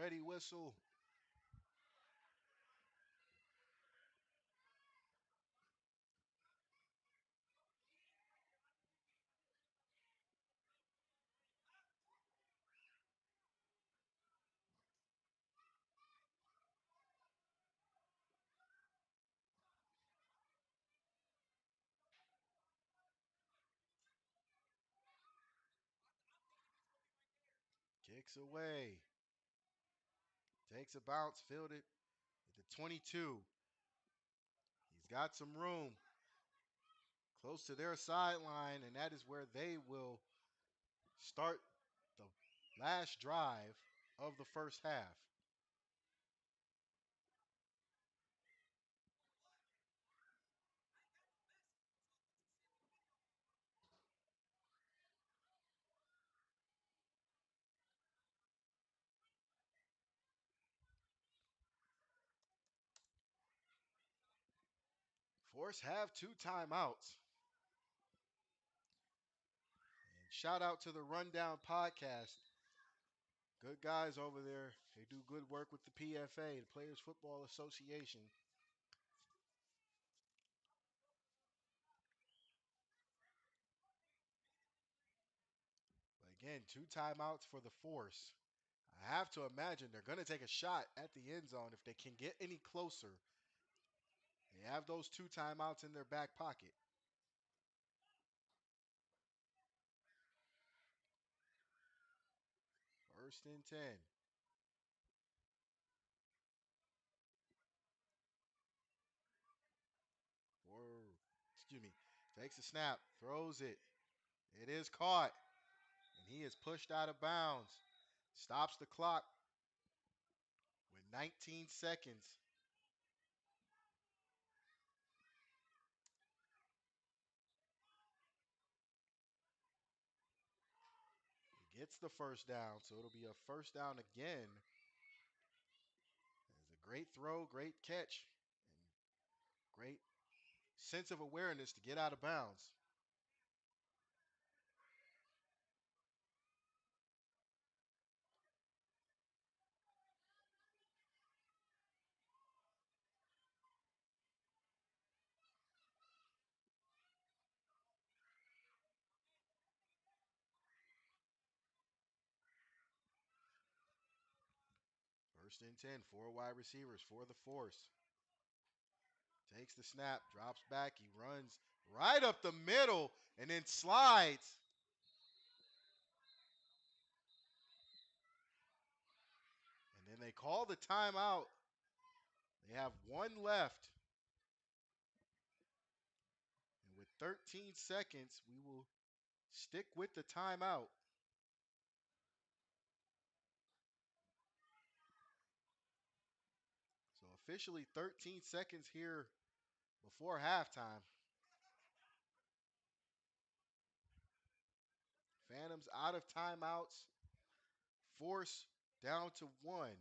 ready whistle. Kicks away. Takes a bounce, fielded at the 22. He's got some room close to their sideline, and that is where they will start the last drive of the first half. Force have 2 timeouts. And shout out to the Rundown Podcast. Good guys over there. They do good work with the PFA, the Players Football Association. But again, 2 timeouts for the Force. I have to imagine they're going to take a shot at the end zone if they can get any closer. They have those 2 timeouts in their back pocket. First and 10. Or, excuse me, takes a snap, throws it. It is caught, and he is pushed out of bounds. Stops the clock with 19 seconds. He gets the first down, so it'll be a first down again. It's a great throw, great catch, and great sense of awareness to get out of bounds. First and 10, 4 wide receivers for the Force. Takes the snap, drops back, he runs right up the middle, and then slides. And then they call the timeout. They have one left. And with 13 seconds, we will stick with the timeout. So officially 13 seconds here before halftime. Phantoms out of timeouts. Force down to 1. And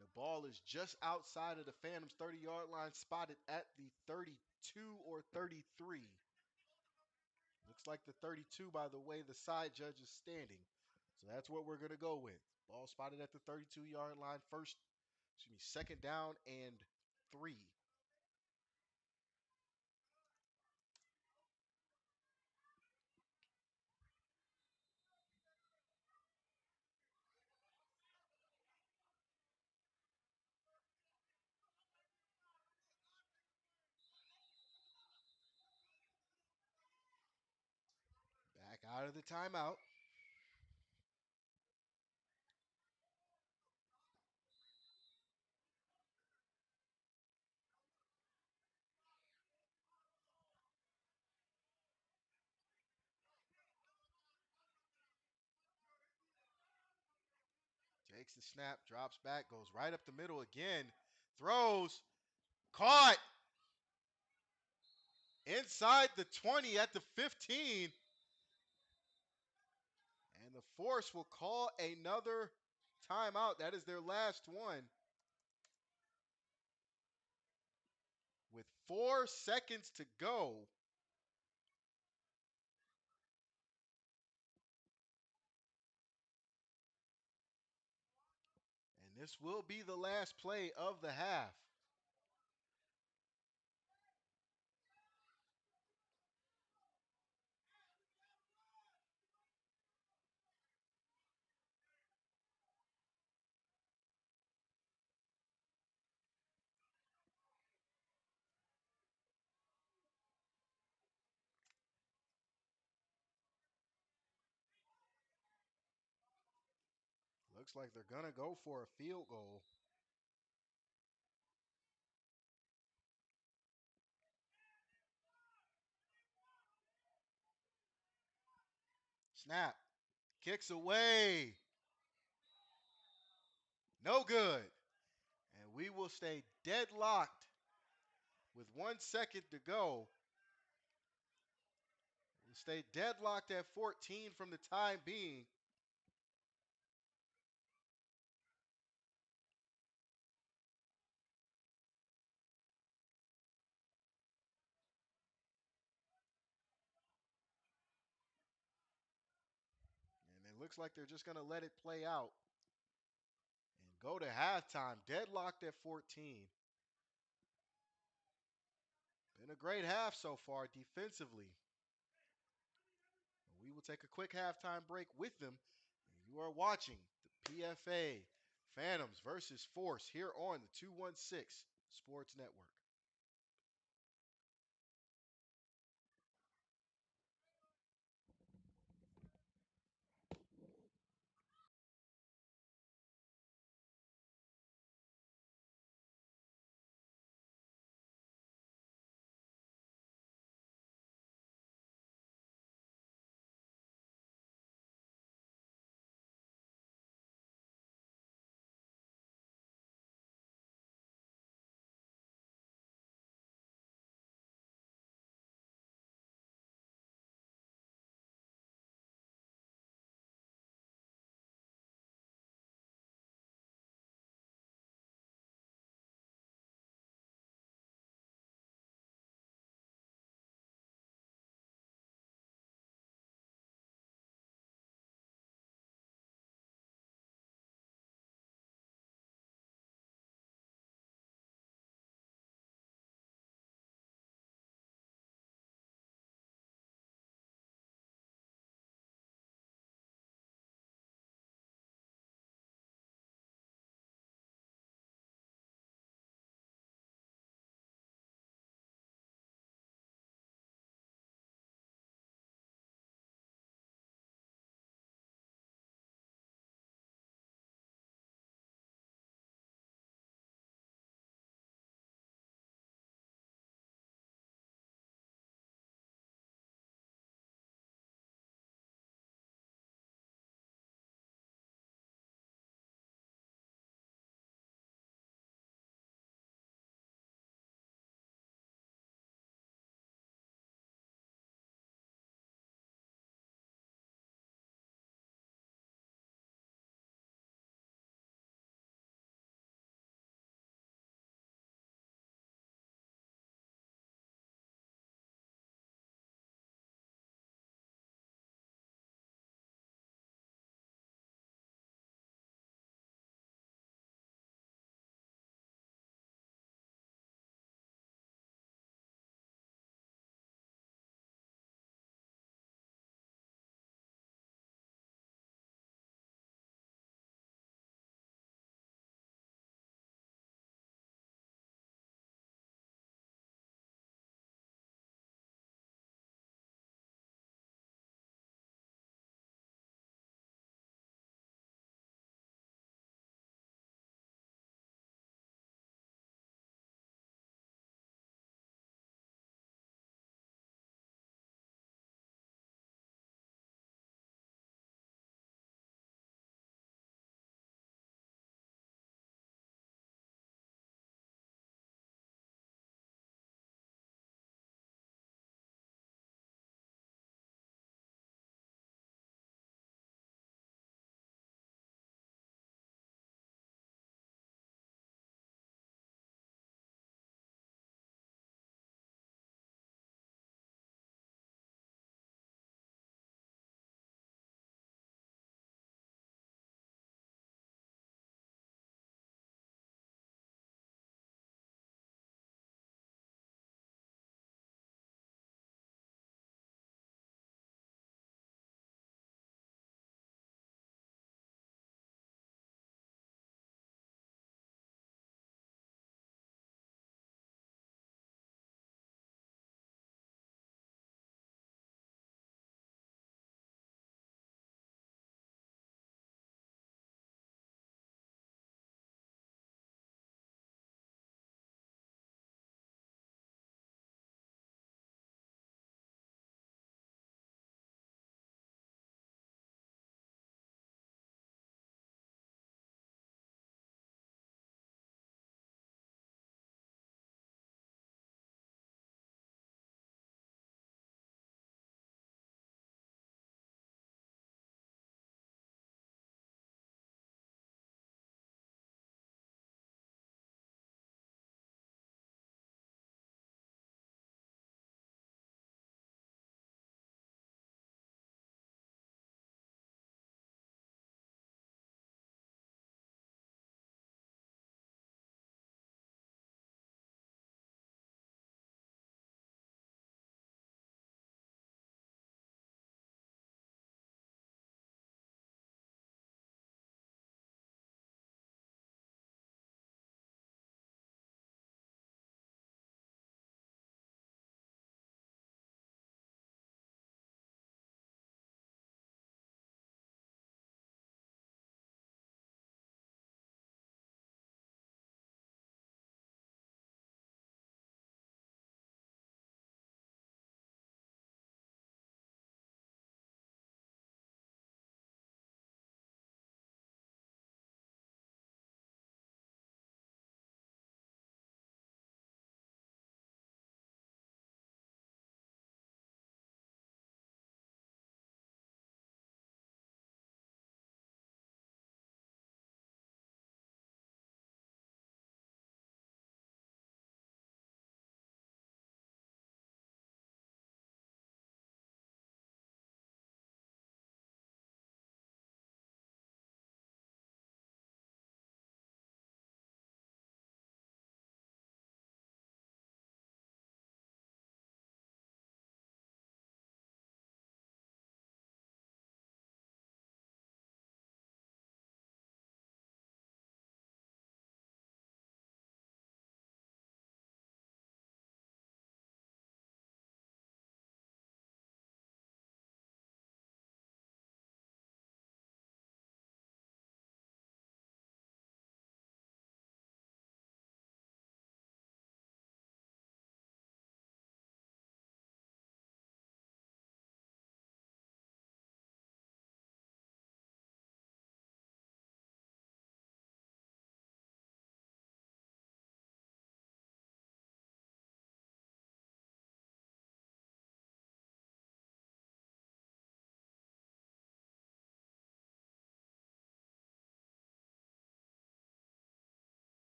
the ball is just outside of the Phantoms' 30-yard line, spotted at the 32 or 33. Looks like the 32 by the way the side judge is standing. So that's what we're going to go with. Ball spotted at the 32-yard line. Second down and 3. Back out of the timeout. Takes the snap, drops back, goes right up the middle again. Throws, caught inside the 20 at the 15. And the Force will call another timeout. That is their last one. With 4 seconds to go. This will be the last play of the half. Looks like they're going to go for a field goal. Snap. Kicks away. No good. And we will stay deadlocked with 1 second to go. We'll stay deadlocked at 14 from the time being. And it looks like they're just going to let it play out and go to halftime, deadlocked at 14. Been a great half so far defensively. We will take a quick halftime break with them. You are watching the PFA Phantoms versus Force here on the 216 Sports Network.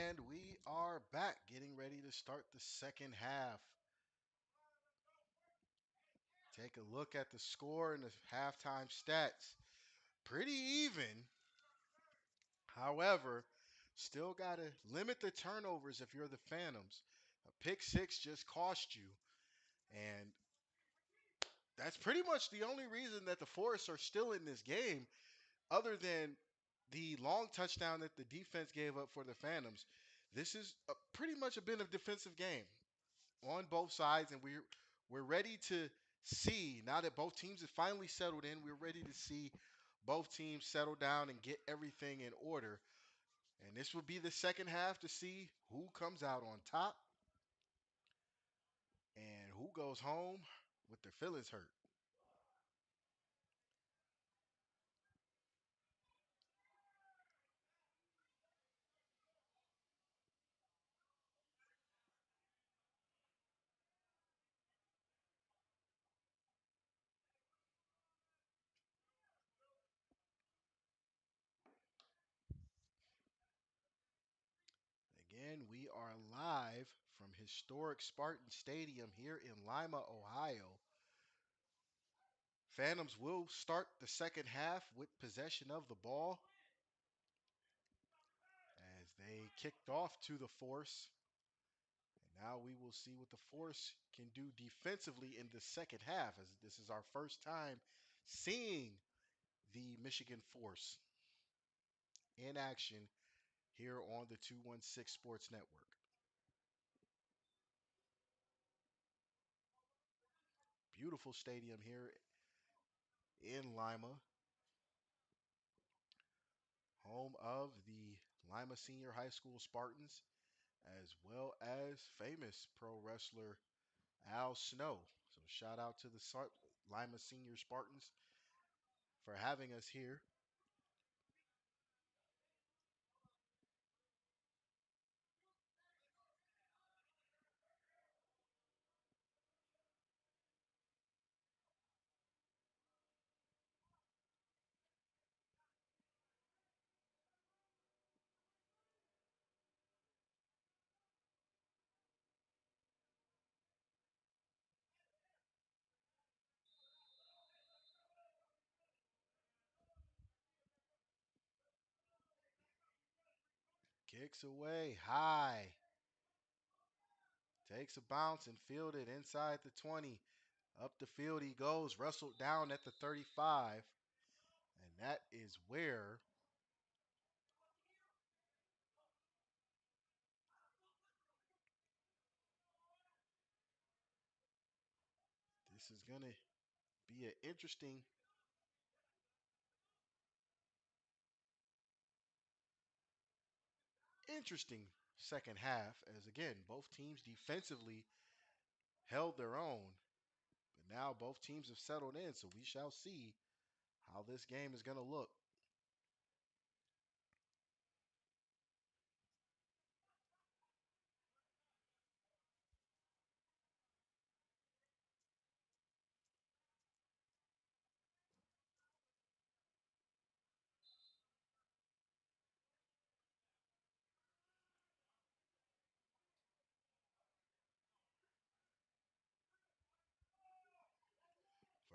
And we are back, getting ready to start the second half. Take a look at the score and the halftime stats. Pretty even. However, still got to limit the turnovers if you're the Phantoms. A pick six just cost you. And that's pretty much the only reason that the Forests are still in this game, other than the long touchdown that the defense gave up for the Phantoms. This is pretty much been a defensive game on both sides, and we're ready to see, now that both teams have finally settled in, we're ready to see both teams settle down and get everything in order. And this will be the second half to see who comes out on top and who goes home with their feelings hurt. Again, we are live from Historic Spartan Stadium here in Lima, Ohio. Phantoms will start the second half with possession of the ball as they kicked off to the Force. And now we will see what the Force can do defensively in the second half, as this is our first time seeing the Michigan Force in action here on the 216 Sports Network. Beautiful stadium here in Lima, home of the Lima Senior High School Spartans, as well as famous pro wrestler Al Snow. So shout out to the Lima Senior Spartans for having us here. Kicks away high, takes a bounce and fielded inside the 20. Up the field he goes, wrestled down at the 35. And that is where this is going to be an interesting second half, as again, both teams defensively held their own. But now both teams have settled in, so we shall see how this game is going to look.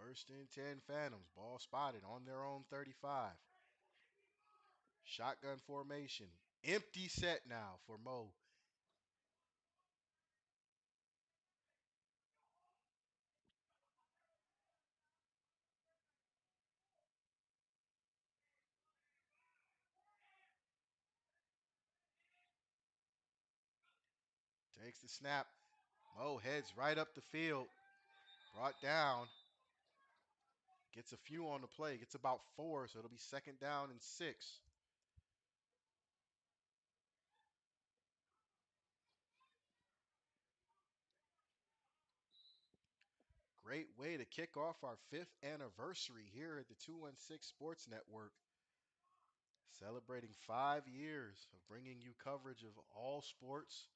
First and 10 Phantoms, ball spotted on their own 35. Shotgun formation. Empty set now for Mo. Takes the snap. Mo heads right up the field. Brought down. Gets a few on the play. Gets about 4, so it'll be second down and 6. Great way to kick off our 5th anniversary here at the 216 Sports Network. Celebrating 5 years of bringing you coverage of all sports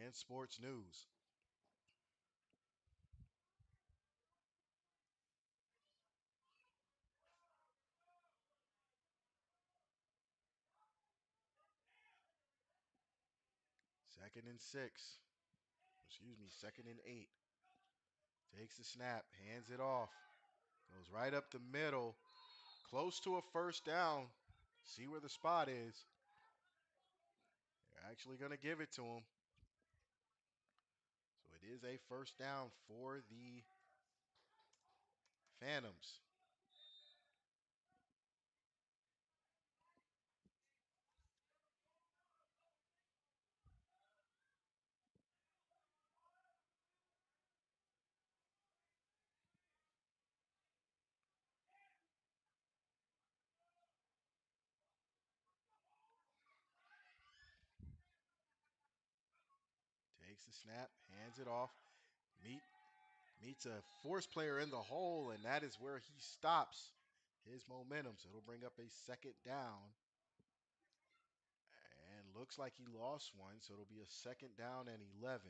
and sports news. Second and 6. Excuse me, second and 8. Takes the snap, hands it off. Goes right up the middle, close to a first down. See where the spot is. They're actually going to give it to him. So it is a first down for the Phantoms. Takes the snap, hands it off. Meets a force player in the hole, and that is where he stops his momentum. So it'll bring up a second down. And looks like he lost one, so it'll be a second down and 11.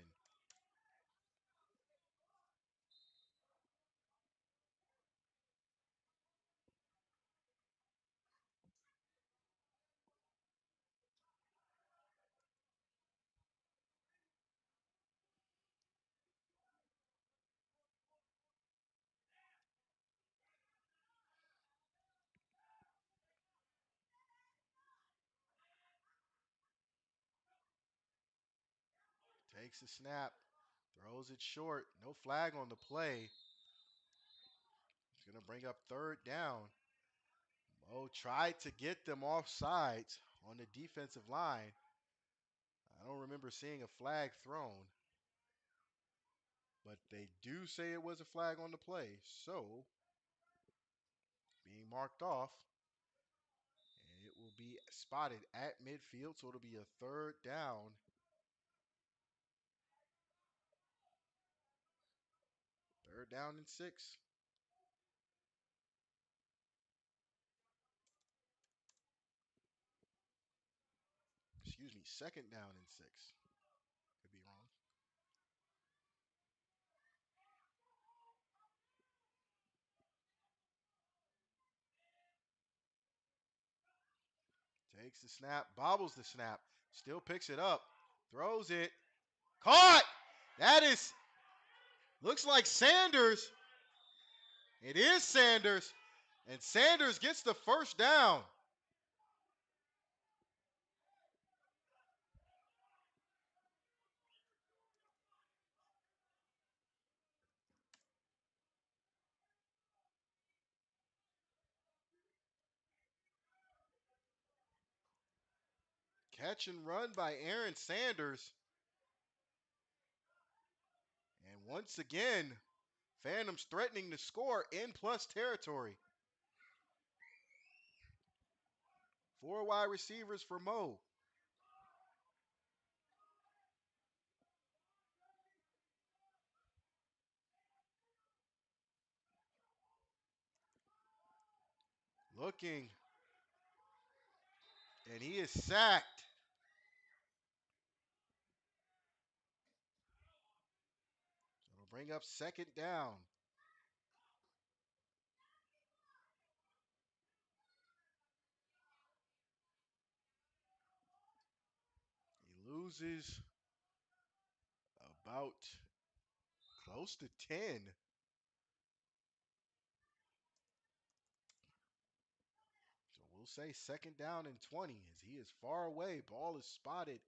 Takes the snap, throws it short. No flag on the play. It's going to bring up third down. Mo tried to get them off sides on the defensive line. I don't remember seeing a flag thrown, but they do say it was a flag on the play. So, being marked off, and it will be spotted at midfield, so it'll be a third down. Third down and 6. Excuse me, second down and 6. Could be wrong. Takes the snap, bobbles the snap, still picks it up, throws it, caught! That is, looks like Sanders. It is Sanders, and Sanders gets the first down. Catch and run by Aaron Sanders. And once again, Phantoms threatening to score in plus territory. 4 wide receivers for Mo. Looking, and he is sacked. So it'll bring up second down. He loses about close to 10. So we'll say second down and 20 as he is far away. Ball is spotted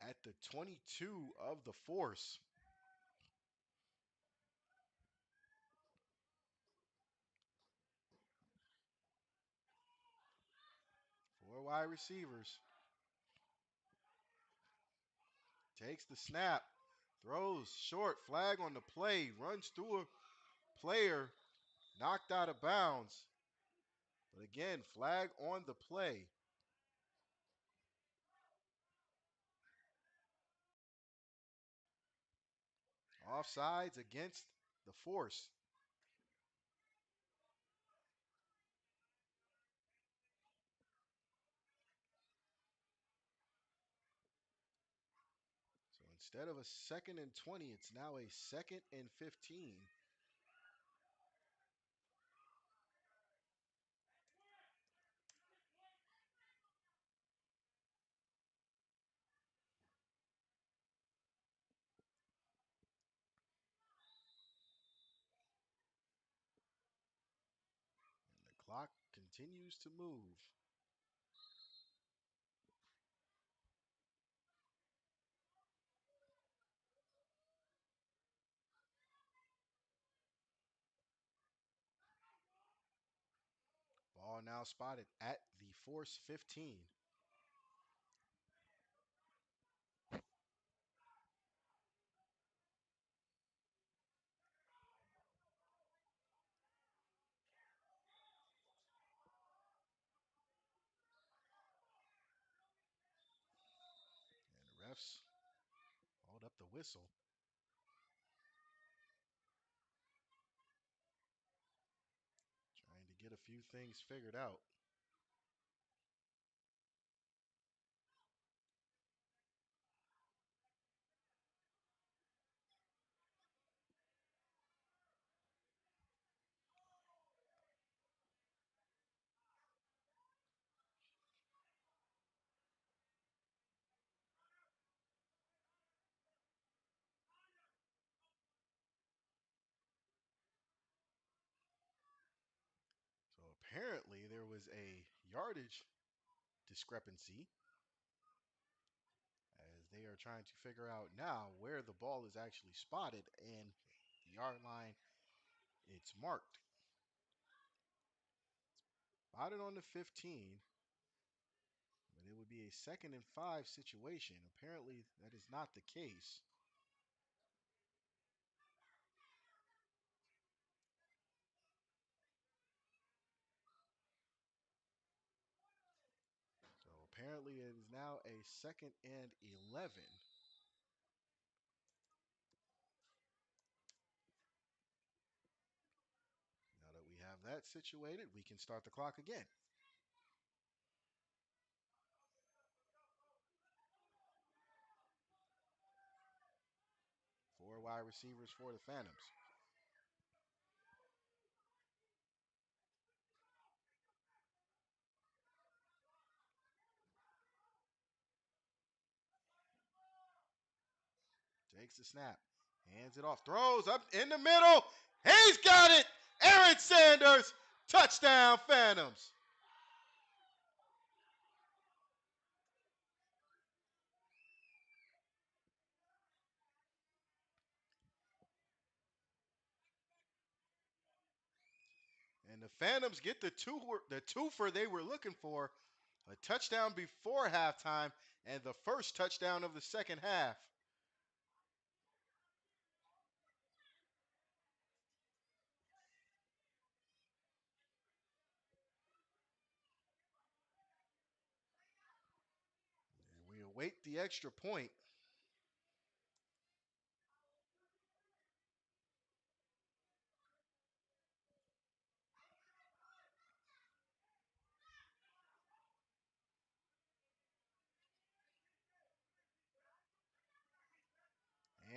at the 22 of the force. Four wide receivers. Takes the snap. Throws short. Flag on the play. Runs through a player. Knocked out of bounds. But again, flag on the play. Offsides against the force. So instead of a second and 20, it's now a second and 15. clock continues to move. Ball now spotted at the Force 15. And the refs hold up the whistle. Trying to get a few things figured out. So apparently there was a yardage discrepancy as they are trying to figure out now where the ball is actually spotted, and the yard line, it's marked. Spotted on the 15, but it would be a 2nd and 5 situation. Apparently that is not the case. So apparently it is now a 2nd and 11. Now that we have that situated, we can start the clock again. 4 wide receivers for the Phantoms. Takes the snap, hands it off, throws up in the middle. He's got it. Aaron Sanders, touchdown Phantoms. And the Phantoms get the twofer they were looking for, a touchdown before halftime and the first touchdown of the second half. And we await the extra point.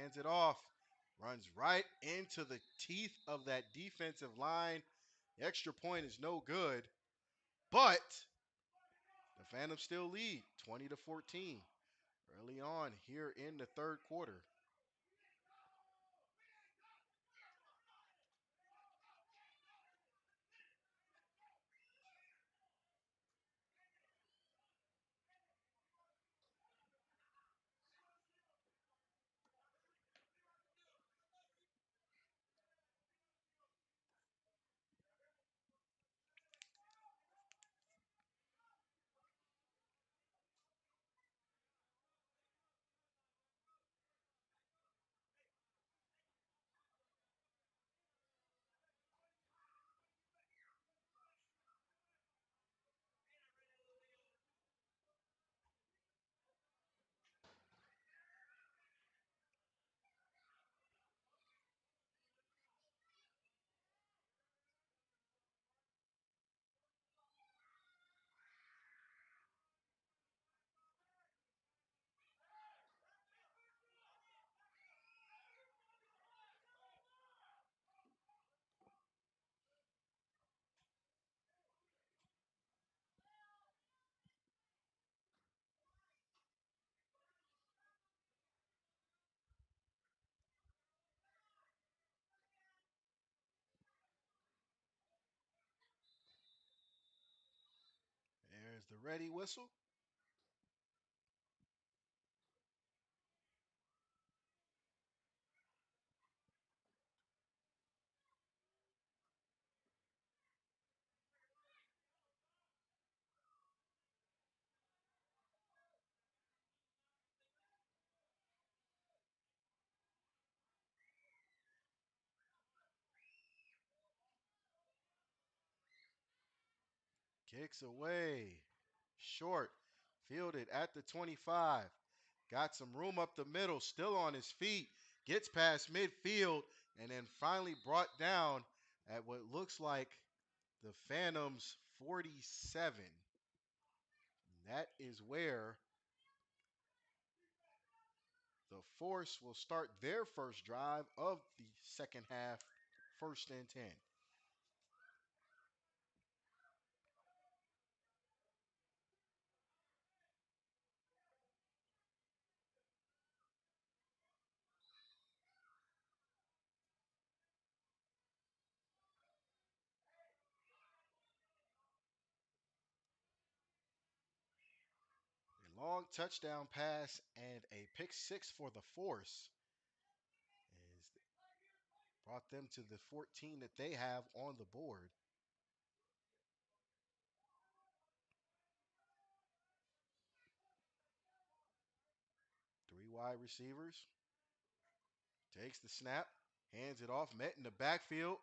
Hands it off, runs right into the teeth of that defensive line. The extra point is no good, but the Phantoms still lead 20-14 early on here in the third quarter. the ready whistle. Kicks away. Short. Fielded at the 25. Got some room up the middle. Still on his feet. Gets past midfield. And then finally brought down at what looks like the Phantoms 47. And that is where the Force will start their first drive of the second half, 1st and 10. A long touchdown pass and a pick six for the Force has brought them to the 14 that they have on the board. Three wide receivers. Takes the snap, hands it off, met in the backfield,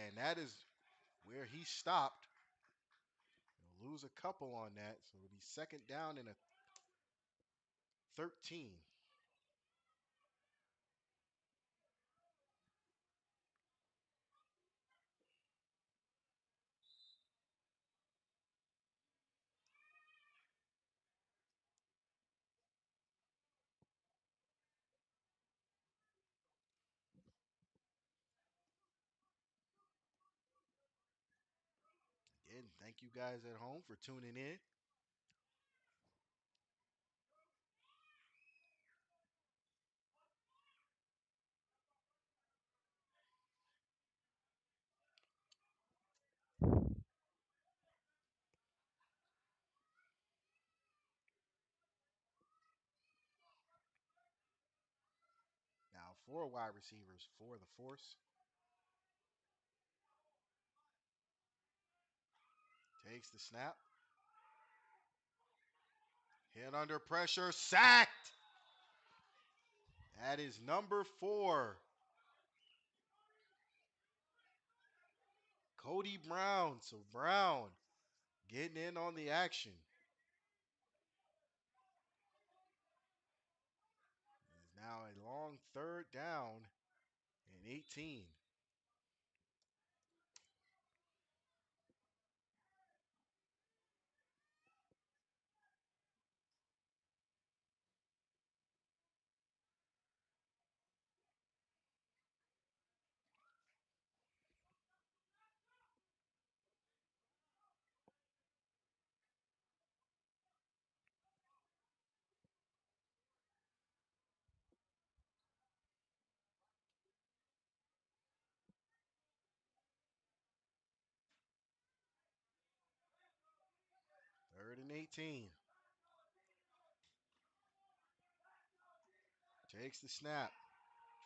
and that is where he stopped. He'll lose a couple on that, so it'll be second down and a 13. Again, thank you guys at home for tuning in. Now, four wide receivers for the Force. Takes the snap. Hit under pressure. Sacked. That is number 4. Cody Brown. So Brown getting in on the action. It is now a long third down and 18. Third and 18. Takes the snap.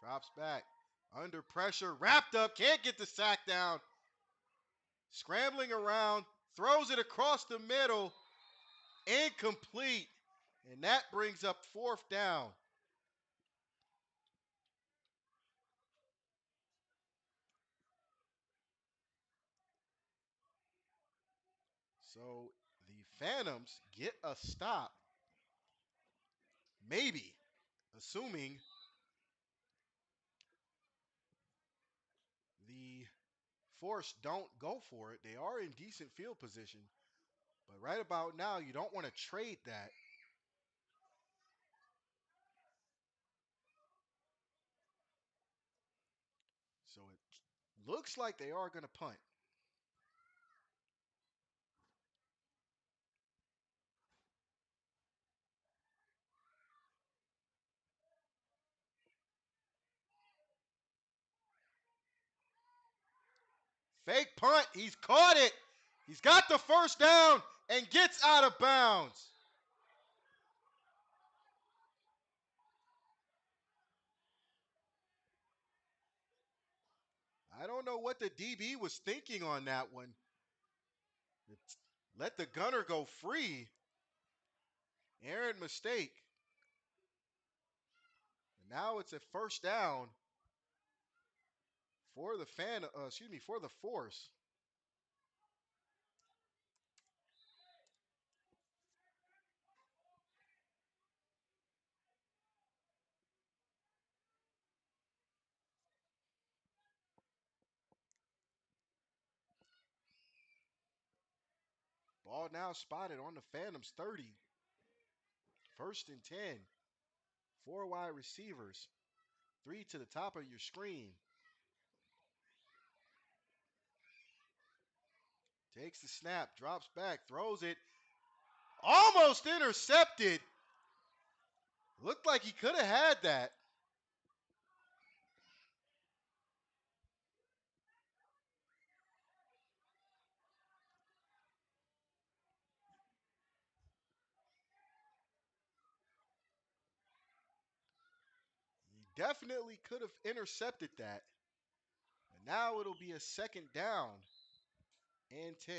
Drops back. Under pressure. Wrapped up. Can't get the sack down. Scrambling around. Throws it across the middle. Incomplete. And that brings up 4th down. So the Phantoms get a stop. Maybe. Assuming the Force don't go for it. They are in decent field position. But right about now, you don't want to trade that. So it looks like they are going to punt. Fake punt. He's caught it. He's got the first down. and gets out of bounds. I don't know what the DB was thinking on that one. Let the gunner go free. Errant mistake. And now it's a first down for the for the force. Ball now spotted on the Phantoms 30. First and 10. Four wide receivers. Three to the top of your screen. Takes the snap, drops back, throws it. Almost intercepted. Looked like he could have had that. He definitely could have intercepted that. And now it'll be a second down and 10.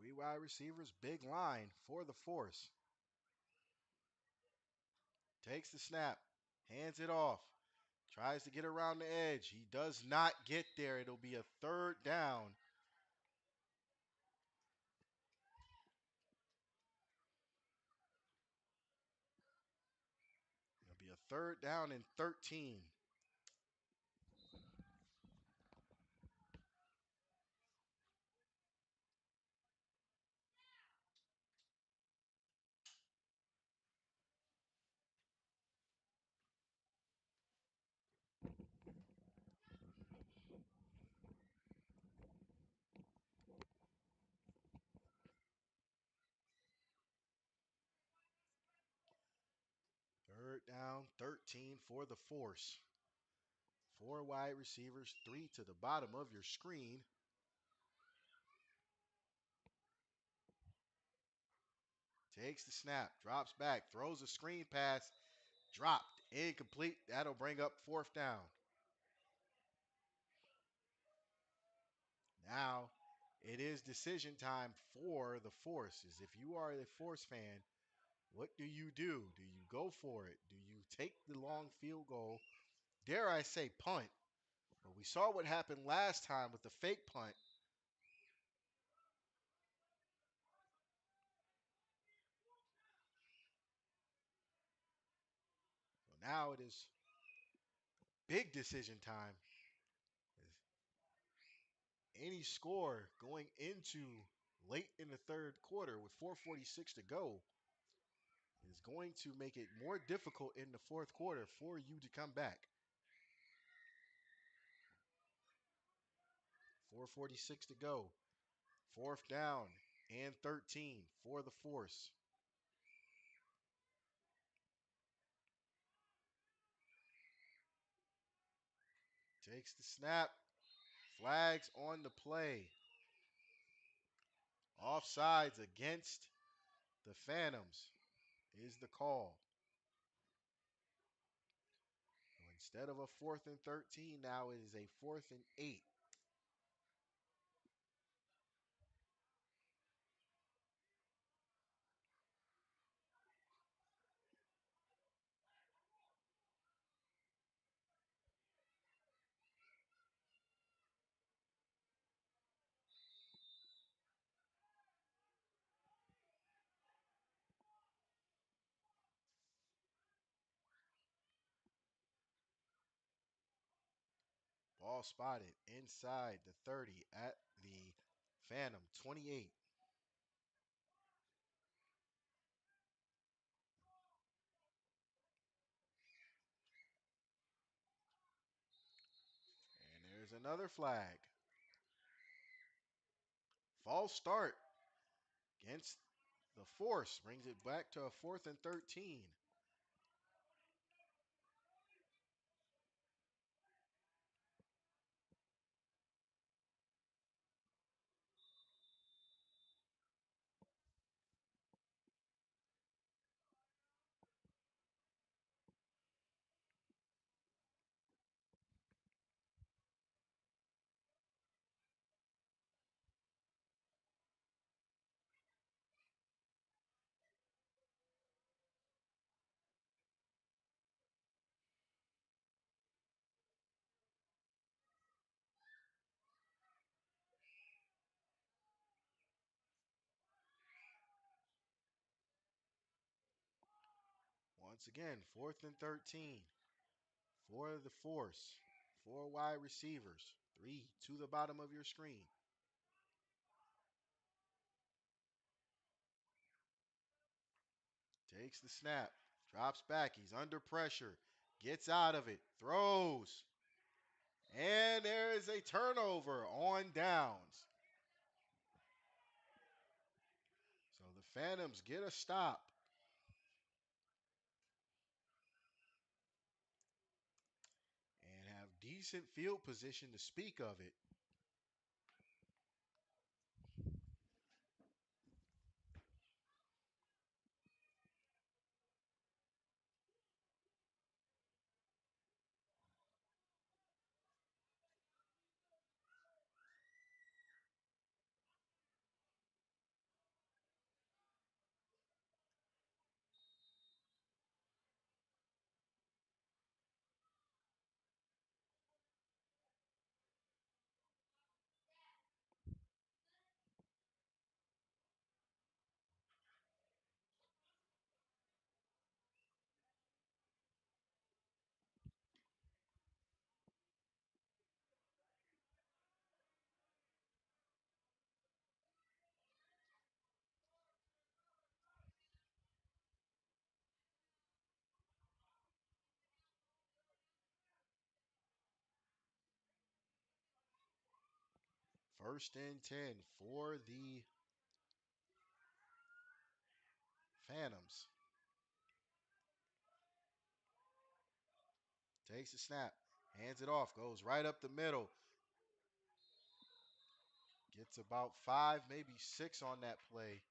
Three wide receivers, big line for the force. Takes the snap, hands it off, tries to get around the edge. He does not get there. It'll be a third down. It'll be a third down and 13. Third down, 13 for the force. Four wide receivers, three to the bottom of your screen. Takes the snap, drops back, throws a screen pass, dropped, incomplete. That'll bring up fourth down. Now it is decision time for the force. As if you are a force fan, what do you do? Do you go for it? Do you take the long field goal? Dare I say punt? But we saw what happened last time with the fake punt. So now it is big decision time. Any score going into late in the third quarter with 4:46 to go is going to make it more difficult in the fourth quarter for you to come back. 4:46 to go. Fourth down and 13 for the force. Takes the snap. Flags on the play. Offsides against the Phantoms is the call. So instead of a fourth and 13, now it is a fourth and 8. Ball spotted inside the 30 at the Phantom 28. And there's another flag. False start against the Force brings it back to a 4th and 13. Once again, 4th and 13 for the Force. 4 wide receivers, 3 to the bottom of your screen. Takes the snap, drops back. He's under pressure, gets out of it, throws. And there is a turnover on downs. So the Phantoms get a stop and have decent field position to speak of it. First and 10 for the Phantoms. Takes the snap, hands it off, goes right up the middle. Gets about 5, maybe 6 on that play.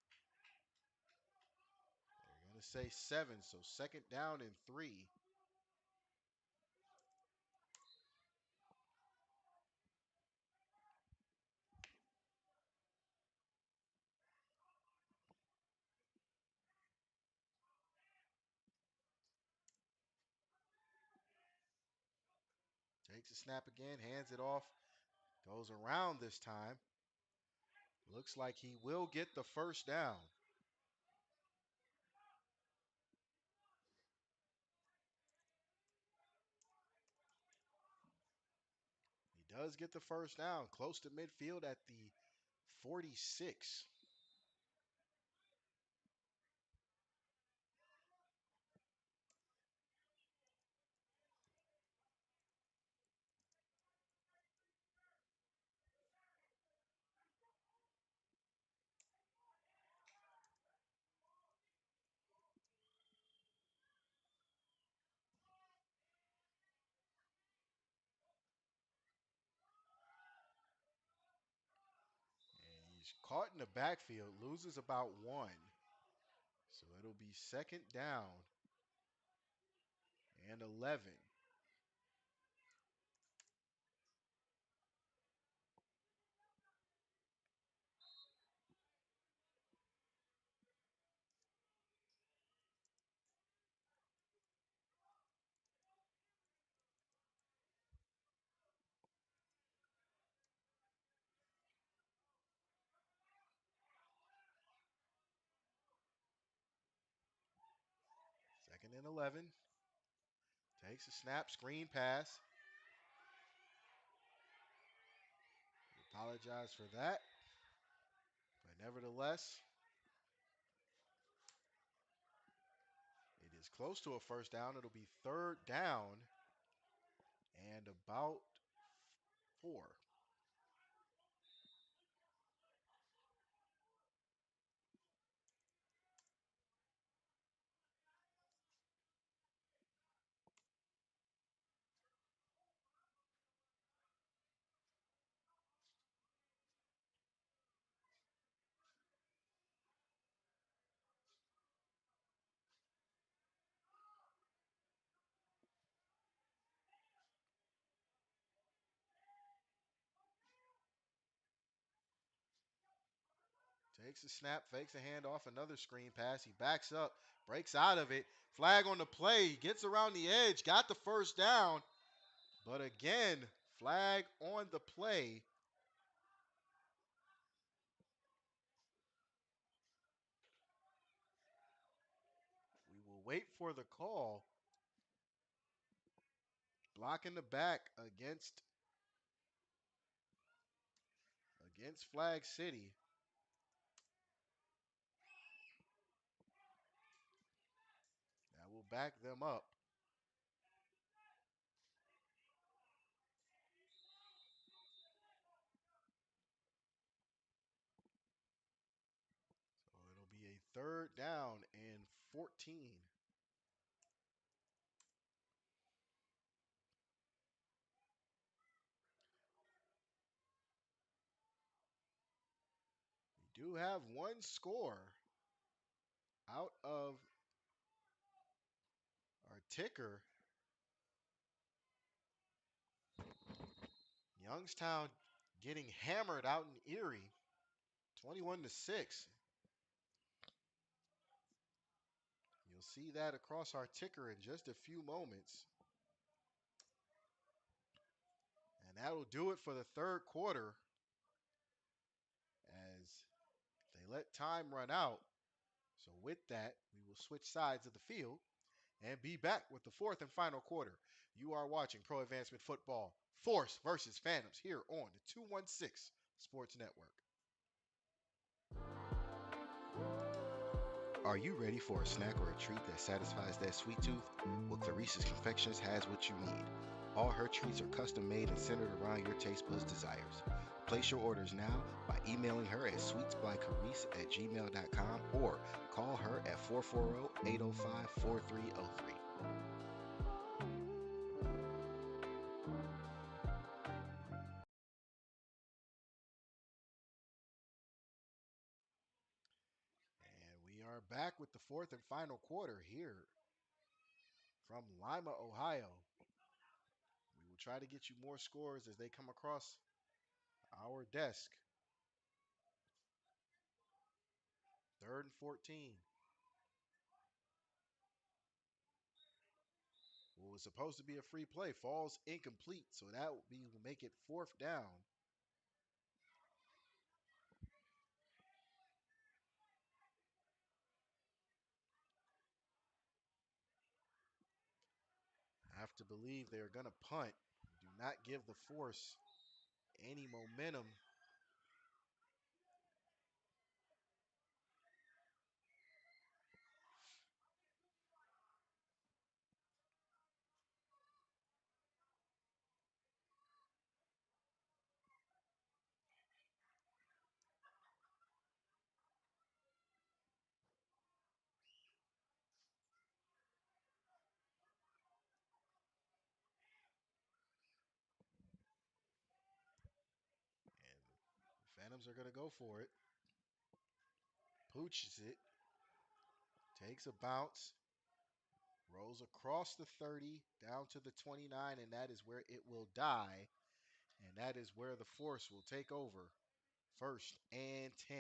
They're going to say 7, so 2nd down and 3. Takes the snap again, hands it off, goes around this time. Looks like he will get the first down. He does get the first down, close to midfield at the 46. And he's caught in the backfield, loses about 1. So it'll be 2nd down and 11. 2nd and 11. Takes a snap, screen pass. Apologize for that. But nevertheless, it is close to a first down. It'll be third down and about 4. Takes a snap, fakes a handoff, another screen pass. He backs up, breaks out of it. Flag on the play, gets around the edge, got the first down. But again, flag on the play. We will wait for the call. Blocking the back against Flag City. That will back them up. So it'll be a third down and 14. We do have one score out of our ticker. Youngstown getting hammered out in Erie, 21-6. You'll see that across our ticker in just a few moments. And that'll do it for the third quarter as they let time run out. So with that, we will switch sides of the field and be back with the fourth and final quarter. You are watching Pro Advancement Football, Force versus Phantoms here on the 216 Sports Network. Are you ready for a snack or a treat that satisfies that sweet tooth? Well, Clarice's Confections has what you need. All her treats are custom made and centered around your taste buds' desires. Place your orders now by emailing her at sweetsbycarice@gmail.com or call her at 440-805-4303. And we are back with the fourth and final quarter here from Lima, Ohio. We will try to get you more scores as they come across our desk. Third and 14. What was supposed to be a free play falls incomplete, so that will make it fourth down. I have to believe they're going to punt. Do not give the force any momentum. And the Phantoms are going to go for it. Pooches it. Takes a bounce. Rolls across the 30 down to the 29, and that is where it will die. And that is where the force will take over. First and 10.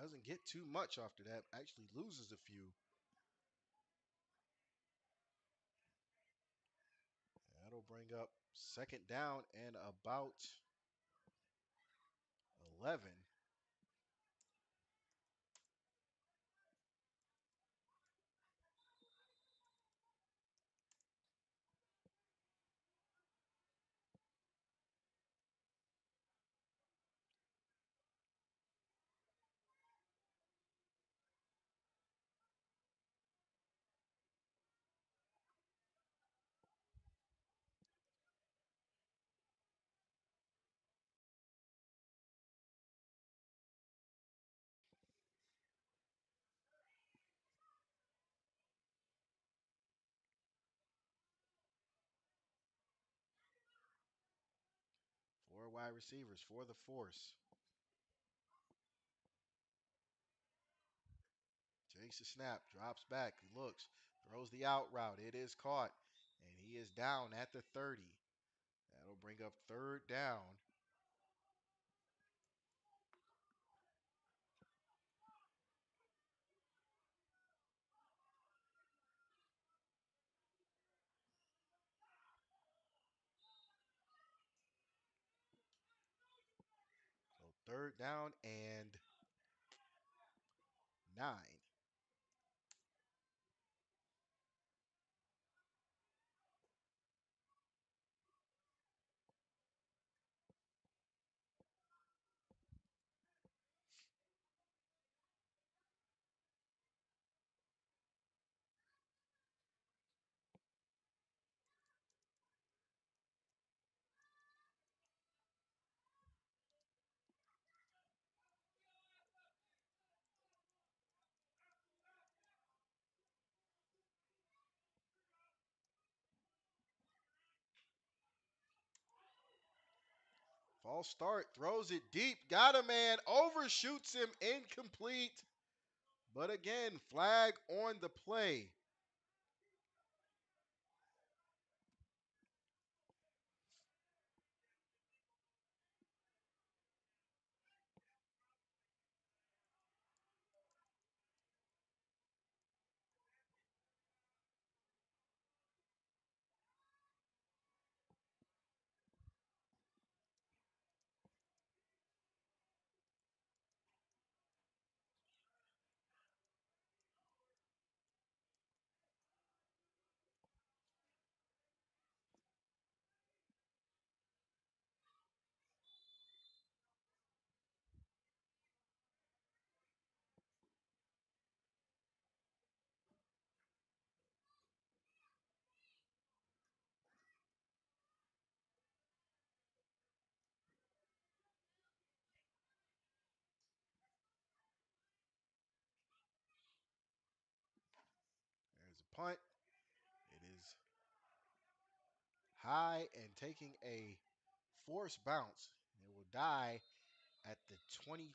Doesn't get too much after that. Actually loses a few. That'll bring up second down and about 11. Four wide receivers for the force. Takes the snap, drops back, looks, throws the out route. It is caught, and he is down at the 30. That'll bring up third down. So third down and 9. False start, throws it deep, got a man, overshoots him, incomplete. But again, flag on the play. There's a punt. It is high and taking a forced bounce. It will die at the 23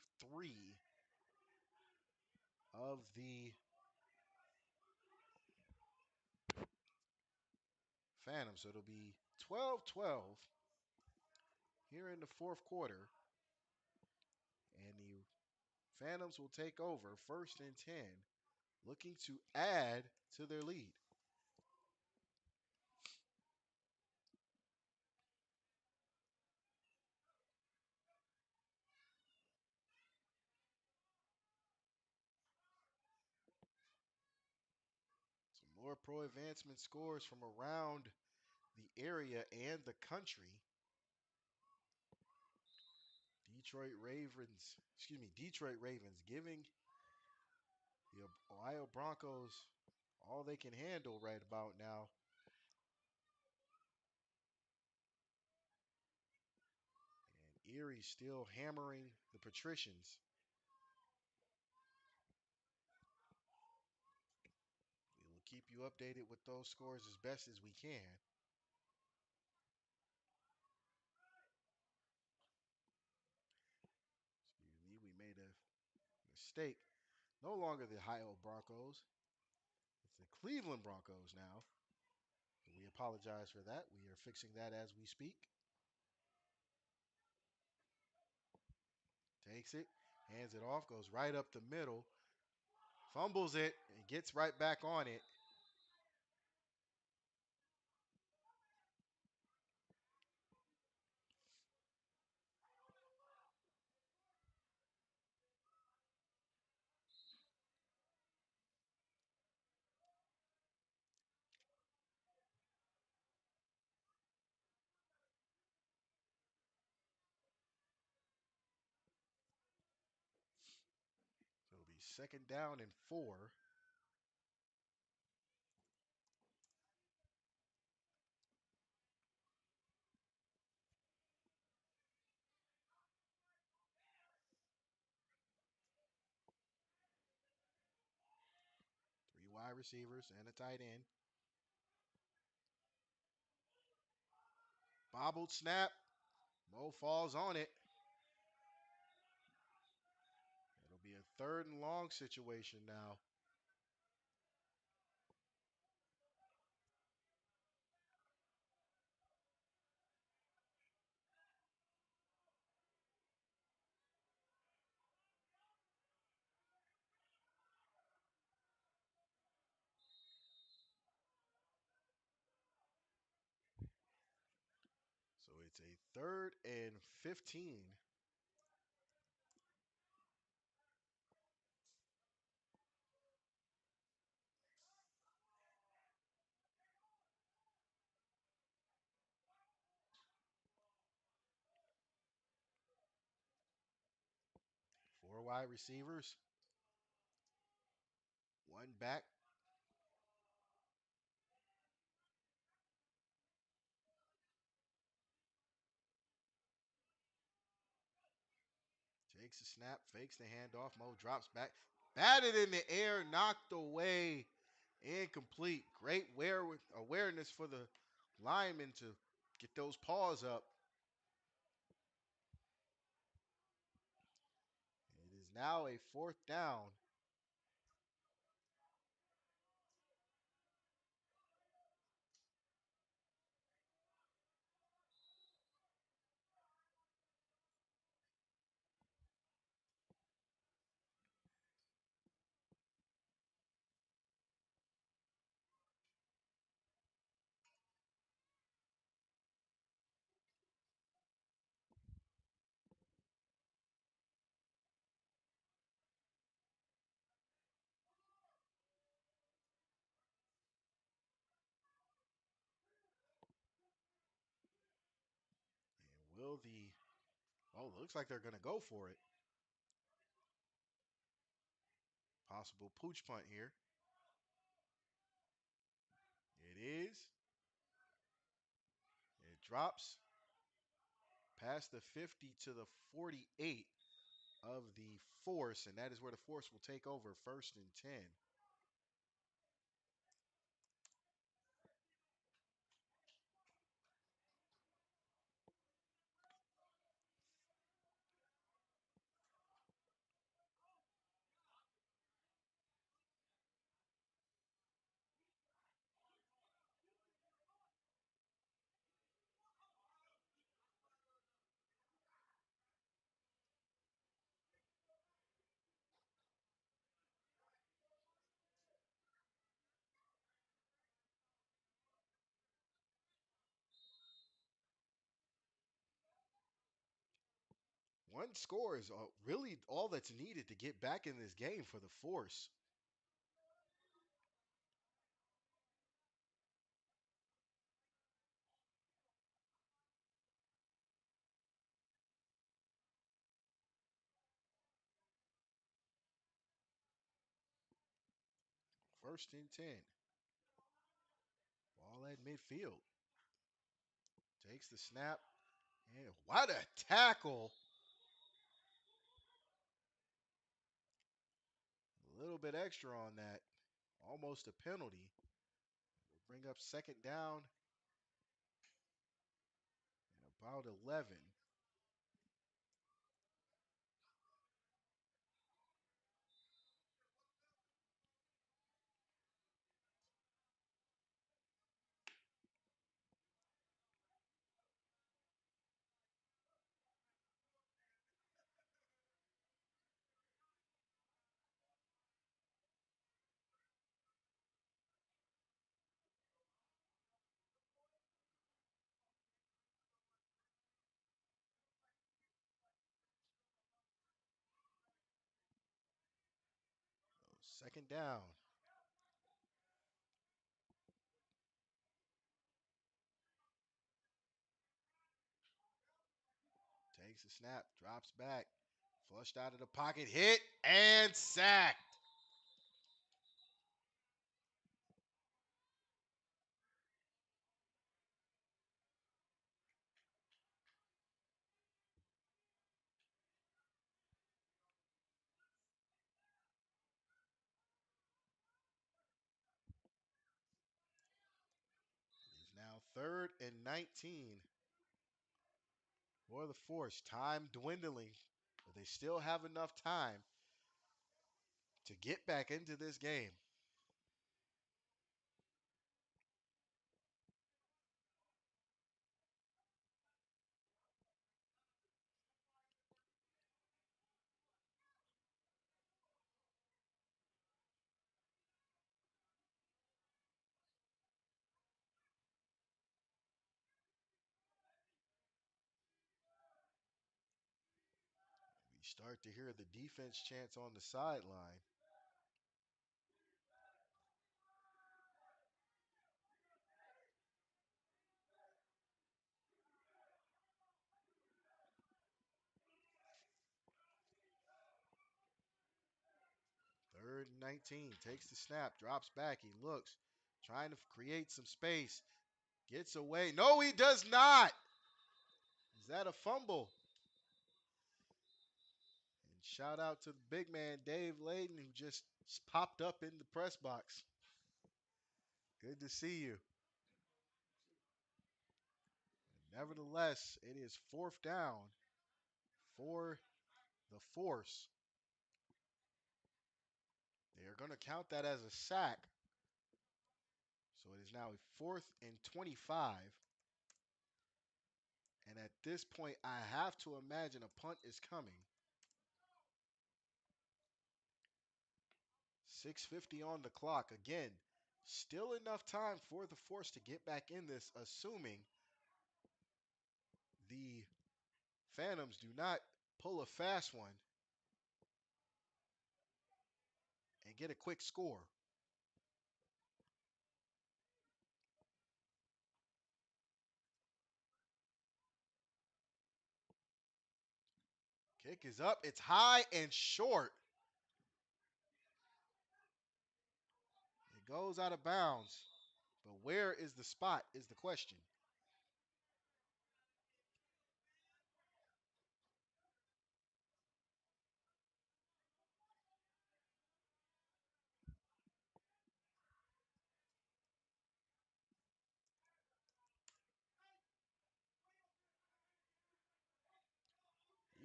of the Phantom. So it'll be 12-12 here in the fourth quarter. And the Phantoms will take over first and 10, looking to add to their lead. Some more pro advancement scores from around the area and the country. Detroit Ravens giving the Ohio Broncos all they can handle right about now. And Erie still hammering the Patricians. We will keep you updated with those scores as best as we can. Excuse me, we made a mistake. No longer the Ohio Broncos. It's the Cleveland Broncos now. We apologize for that. We are fixing that as we speak. Takes it. Hands it off, goes right up the middle, fumbles it, and gets right back on it. So it'll be second down and 4. 3 wide receivers and a tight end. Bobbled snap. Mo falls on it. It'll be a third and long situation now. So it's a third and 15. 4 wide receivers, 1 back. Takes the snap, fakes the handoff. Mo drops back. Batted in the air, knocked away. Incomplete. Great awareness for the lineman to get those paws up. It is now a fourth down. And will the looks like they're gonna go for it. Possible pooch punt here. It is. It drops past the 50 to the 48 of the force, and that is where the force will take over first and 10. One score is really all that's needed to get back in this game for the force. First and 10. Ball at midfield. Takes the snap. And what a tackle. A little bit extra on that. Almost a penalty. We'll bring up second down and about 11. Second down. Takes a snap, drops back, flushed out of the pocket, hit, and sacked. It's now 3rd and 19 for the Force. Time dwindling, but they still have enough time to get back into this game. We start to hear the defense chants on the sideline. Third and 19, takes the snap, drops back, he looks, trying to create some space, gets away. No, he does not. Is that a fumble? And shout out to the big man, Dave Layden, who just popped up in the press box. Good to see you. Nevertheless, it is 4th down for the Force. They are going to count that as a sack. So it is now 4th and 25. And at this point, I have to imagine a punt is coming. 6:50 on the clock. Again, still enough time for the Force to get back in this, assuming the Phantoms do not pull a fast one and get a quick score. Kick is up. It's high and short. It goes out of bounds. But where is the spot is the question.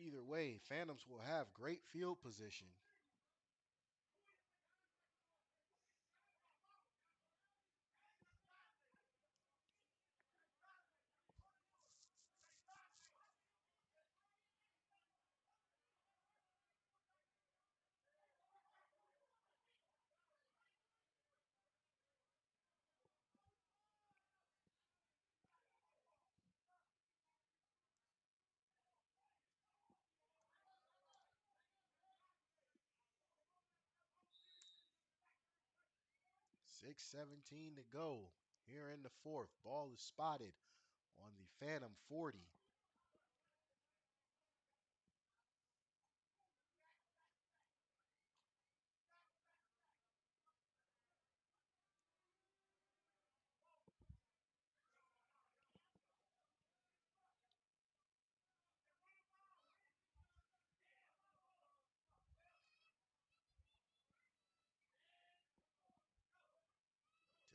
Either way, Phantoms will have great field position. .6:17 to go here in the 4th. Ball is spotted on the Phantom 40.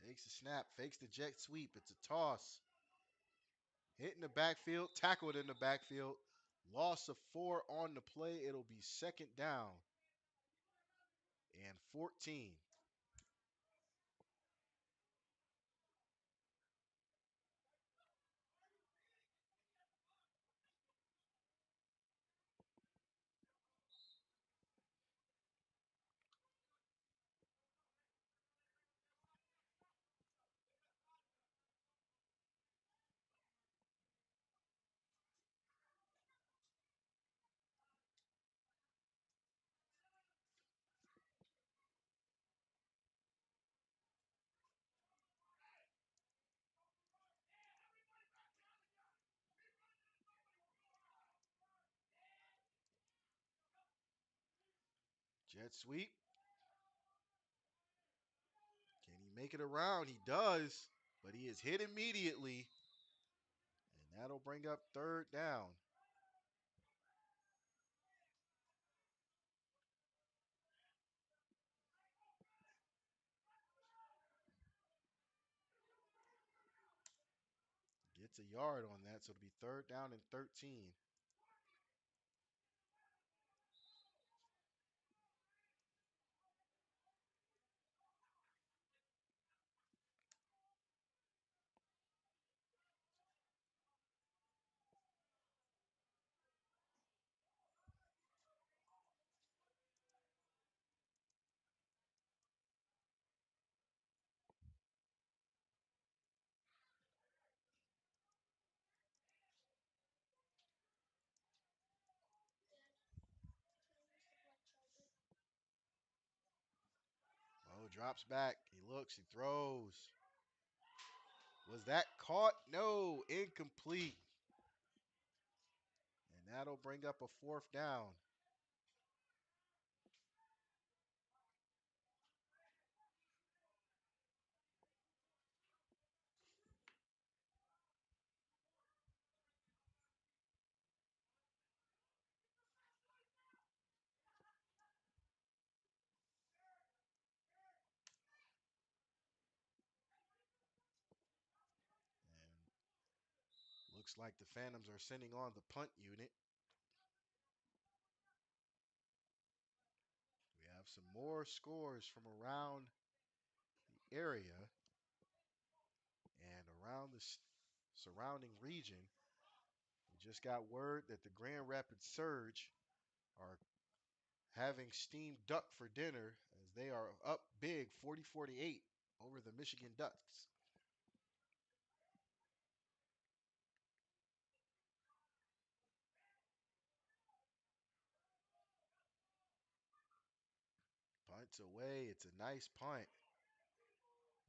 Takes a snap, fakes the jet sweep. It's a toss. Hit in the backfield, tackled in the backfield. Loss of 4 on the play. It'll be 2nd down and 14. Jet sweep. Can he make it around? He does, but he is hit immediately. And that'll bring up third down. Gets a yard on that, so it'll be third down and 13. Oh, drops back. He looks, he throws. Was that caught? No, incomplete. And that'll bring up a fourth down. And looks like the Phantoms are sending on the punt unit. We have some more scores from around the area and around the surrounding region. We just got word that the Grand Rapids Surge are having steamed duck for dinner as they are up big 40-48 over the Michigan Ducks. Punts away. It's a nice punt.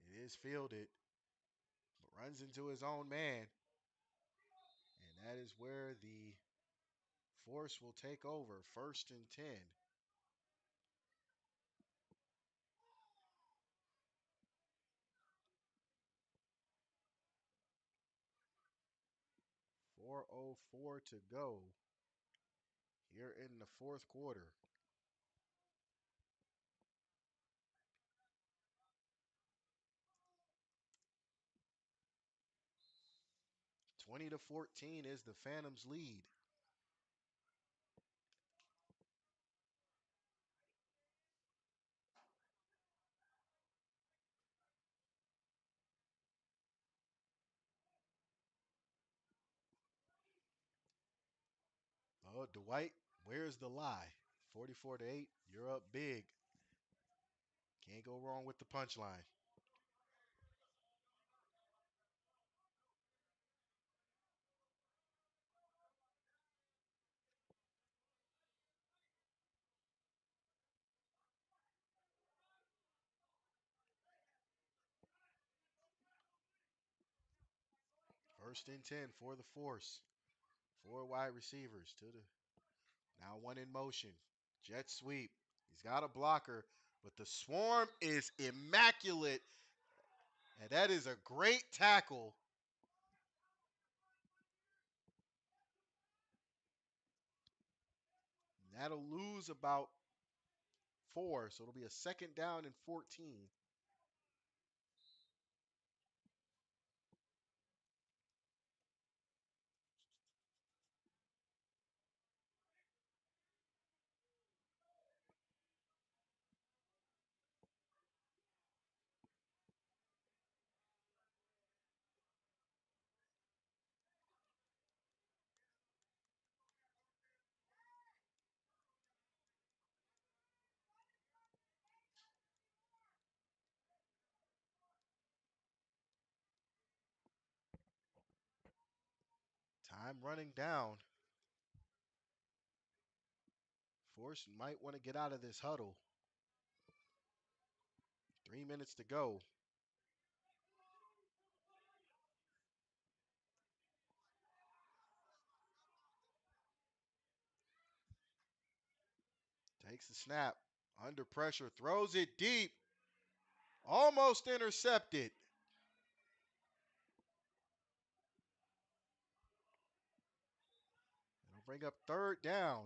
It is fielded, but runs into his own man. And that is where the force will take over. First and 10. 4:04 to go here in the fourth quarter. 20-14 is the Phantoms' lead. Oh, Dwight, where's the lie? 44-8, you're up big. Can't go wrong with the punchline. First and 10 for the force. Four wide receivers to the now one in motion. Jet sweep. He's got a blocker, but the swarm is immaculate. And that is a great tackle. That'll lose about 4, so it'll be a second down and 14. Time running down. Force might want to get out of this huddle. 3 minutes to go. Takes the snap. Under pressure, throws it deep. Almost intercepted. It'll bring up third down.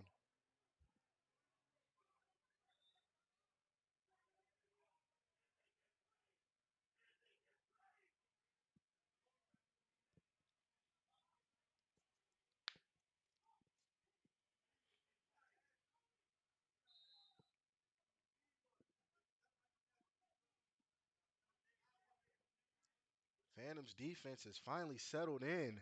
Phantom's defense has finally settled in,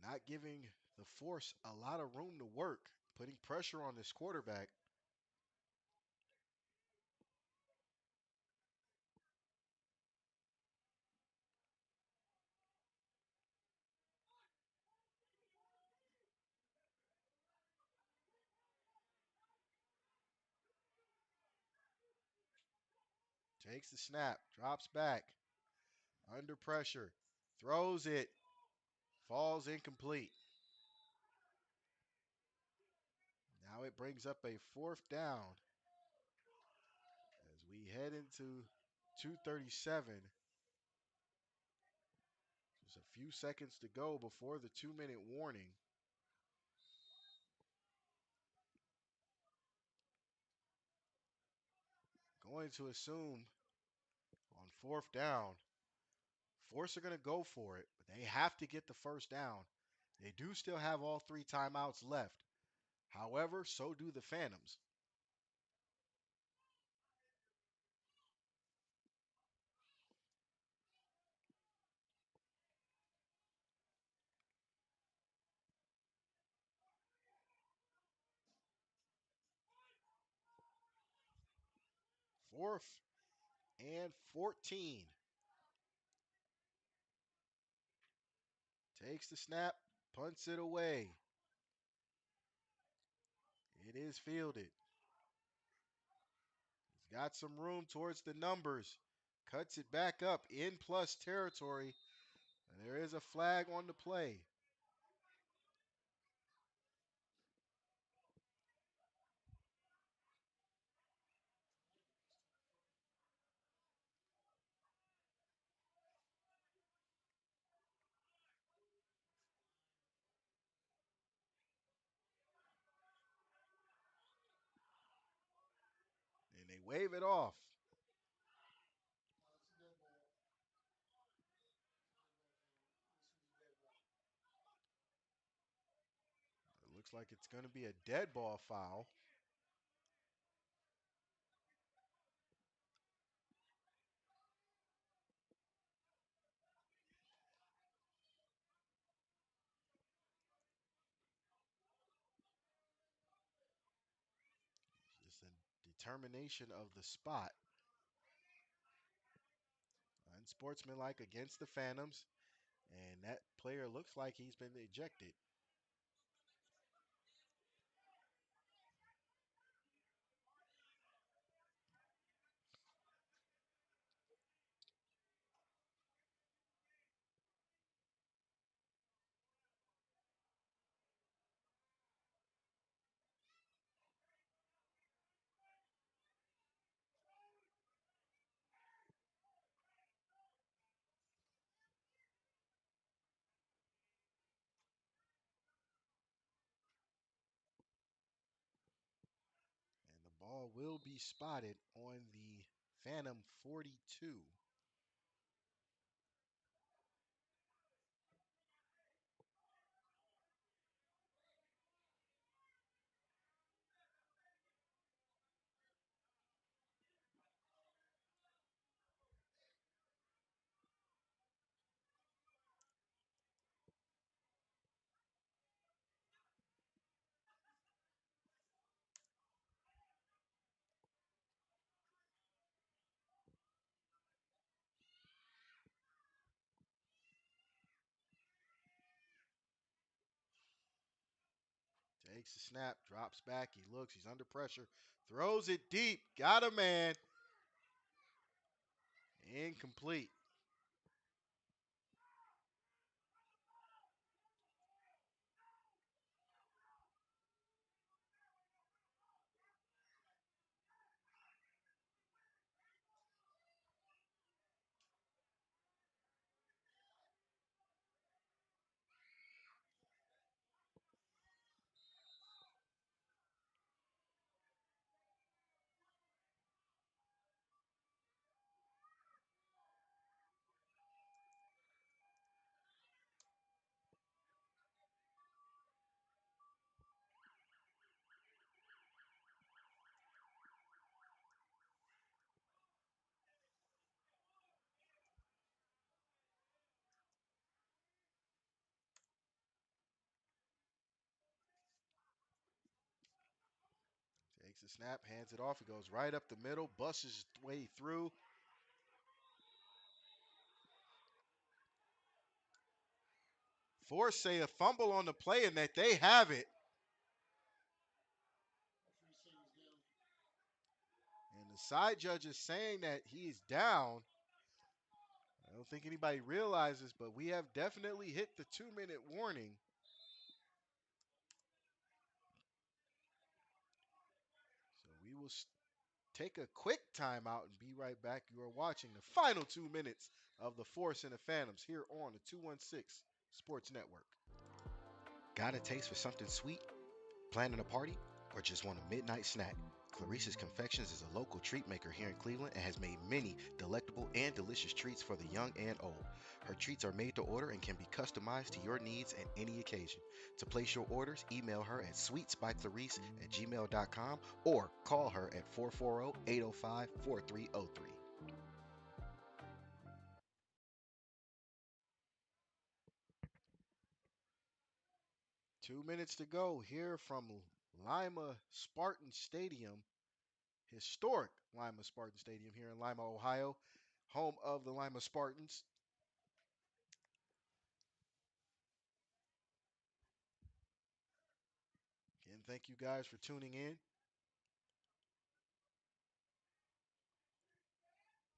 not giving the force a lot of room to work, putting pressure on this quarterback. Takes the snap, drops back, under pressure, throws it, falls incomplete. Now it brings up a fourth down as we head into 2:37. Just a few seconds to go before the 2-minute warning. Going to assume on fourth down, Force are going to go for it, but they have to get the first down. They do still have all 3 timeouts left. However, so do the Phantoms. Fourth and 14. Takes the snap, punts it away. It is fielded. He's got some room towards the numbers. Cuts it back up in plus territory. And there is a flag on the play. And they wave it off. It looks like it's going to be a dead ball foul. Just a determination of the spot. Unsportsmanlike against the Phantoms. And that player looks like he's been ejected. And the ball will be spotted on the Phantom 42. Takes the snap, drops back, he looks, he's under pressure, throws it deep, got a man. Incomplete. Takes a snap, hands it off. He goes right up the middle, busts his way through. Force say a fumble on the play and that they have it. And the side judge is saying that he is down. I don't think anybody realizes, but we have definitely hit the 2-minute warning. So we will take a quick timeout and be right back. You are watching the final 2 minutes of the Force and the Phantoms here on the 216 Sports Network. Got a taste for something sweet? Planning a party? Or just want a midnight snack? Clarissa's Confections is a local treat maker here in Cleveland and has made many delectable and delicious treats for the young and old. Her treats are made to order and can be customized to your needs at any occasion. To place your orders, email her at sweetsbyclarice@gmail.com or call her at 440-805-4303. 2 minutes to go here from Lima Spartan Stadium, historic Lima Spartan Stadium here in Lima, Ohio, home of the Lima Spartans. Again, thank you guys for tuning in.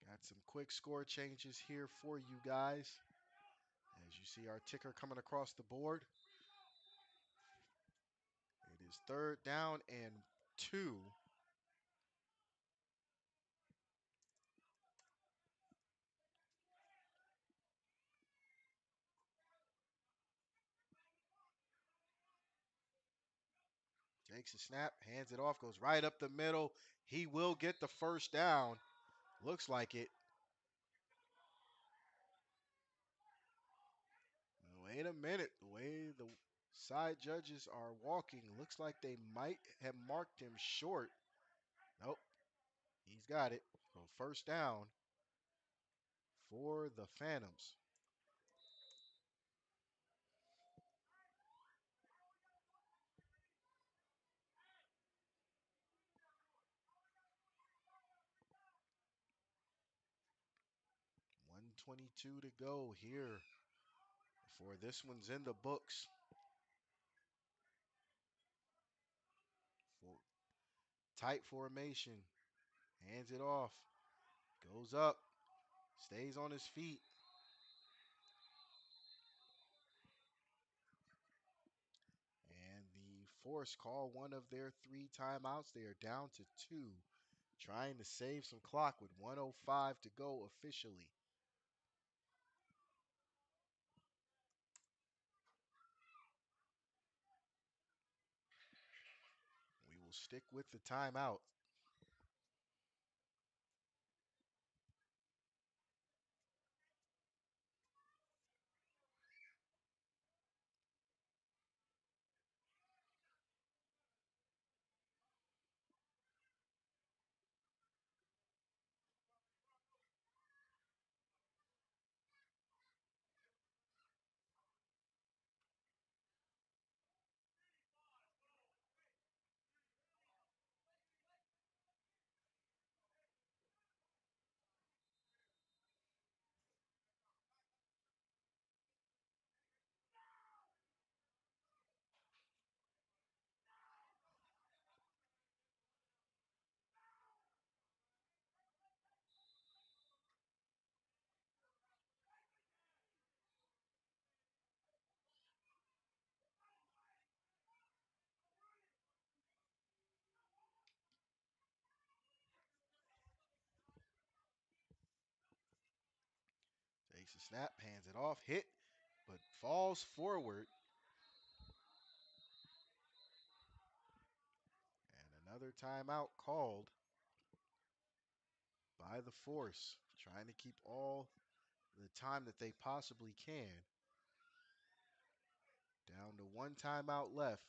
Got some quick score changes here for you guys. As you see our ticker coming across the board, it is 3rd down and 2. Takes a snap, hands it off, goes right up the middle. He will get the first down. Looks like it. Wait a minute. The way the side judges are walking, looks like they might have marked him short. Nope, he's got it. So first down for the Phantoms. 1:22 to go here before this one's in the books. For tight formation, hands it off, goes up, stays on his feet. And the Force call one of their 3 timeouts. They are down to 2, trying to save some clock with 1:05 to go officially. We will stick with the timeout. Takes a snap, hands it off, hit, but falls forward. And another timeout called by the Force, trying to keep all the time that they possibly can. Down to 1 timeout left.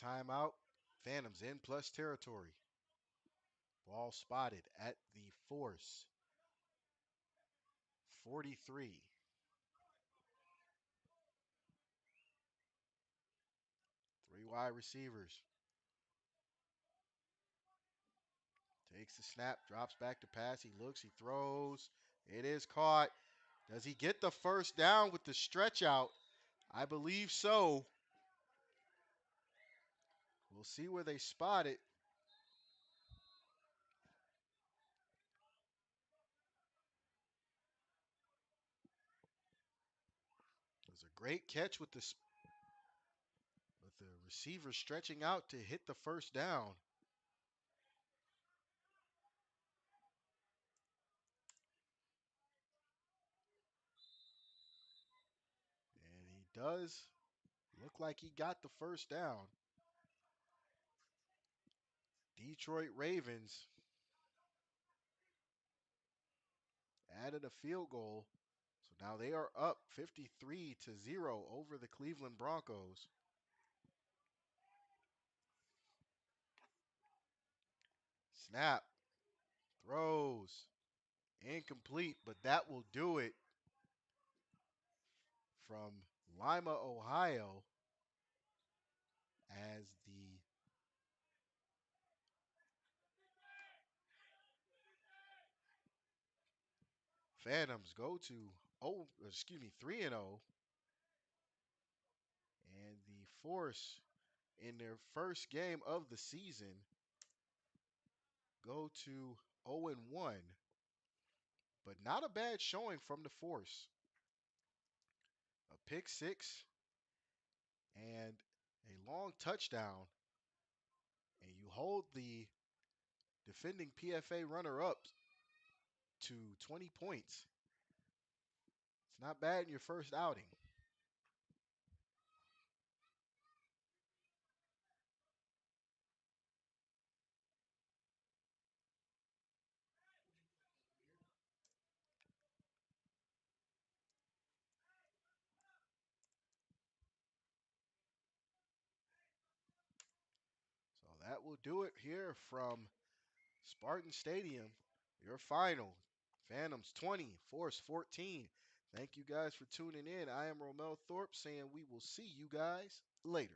timeout. Phantoms in plus territory. Ball spotted at the force. 43. Three wide receivers. Takes the snap, drops back to pass. He looks, he throws. It is caught. Does he get the first down with the stretch out? I believe so. We'll see where they spot it. It was a great catch with the receiver stretching out to hit the first down. And he does look like he got the first down. Detroit Ravens added a field goal. So now they are up 53-0 over the Cleveland Broncos. Snap, throws, incomplete, but that will do it from Lima, Ohio, as the Phantoms go to 3-0, and the Force in their first game of the season go to 0-1, but not a bad showing from the Force. A pick six and a long touchdown, and you hold the defending PFA runner-up to 20 points. It's not bad in your first outing. So that will do it here from Spartan Stadium. Your final, Phantoms 20, Force 14. Thank you guys for tuning in. I am Romel Thorpe saying we will see you guys later.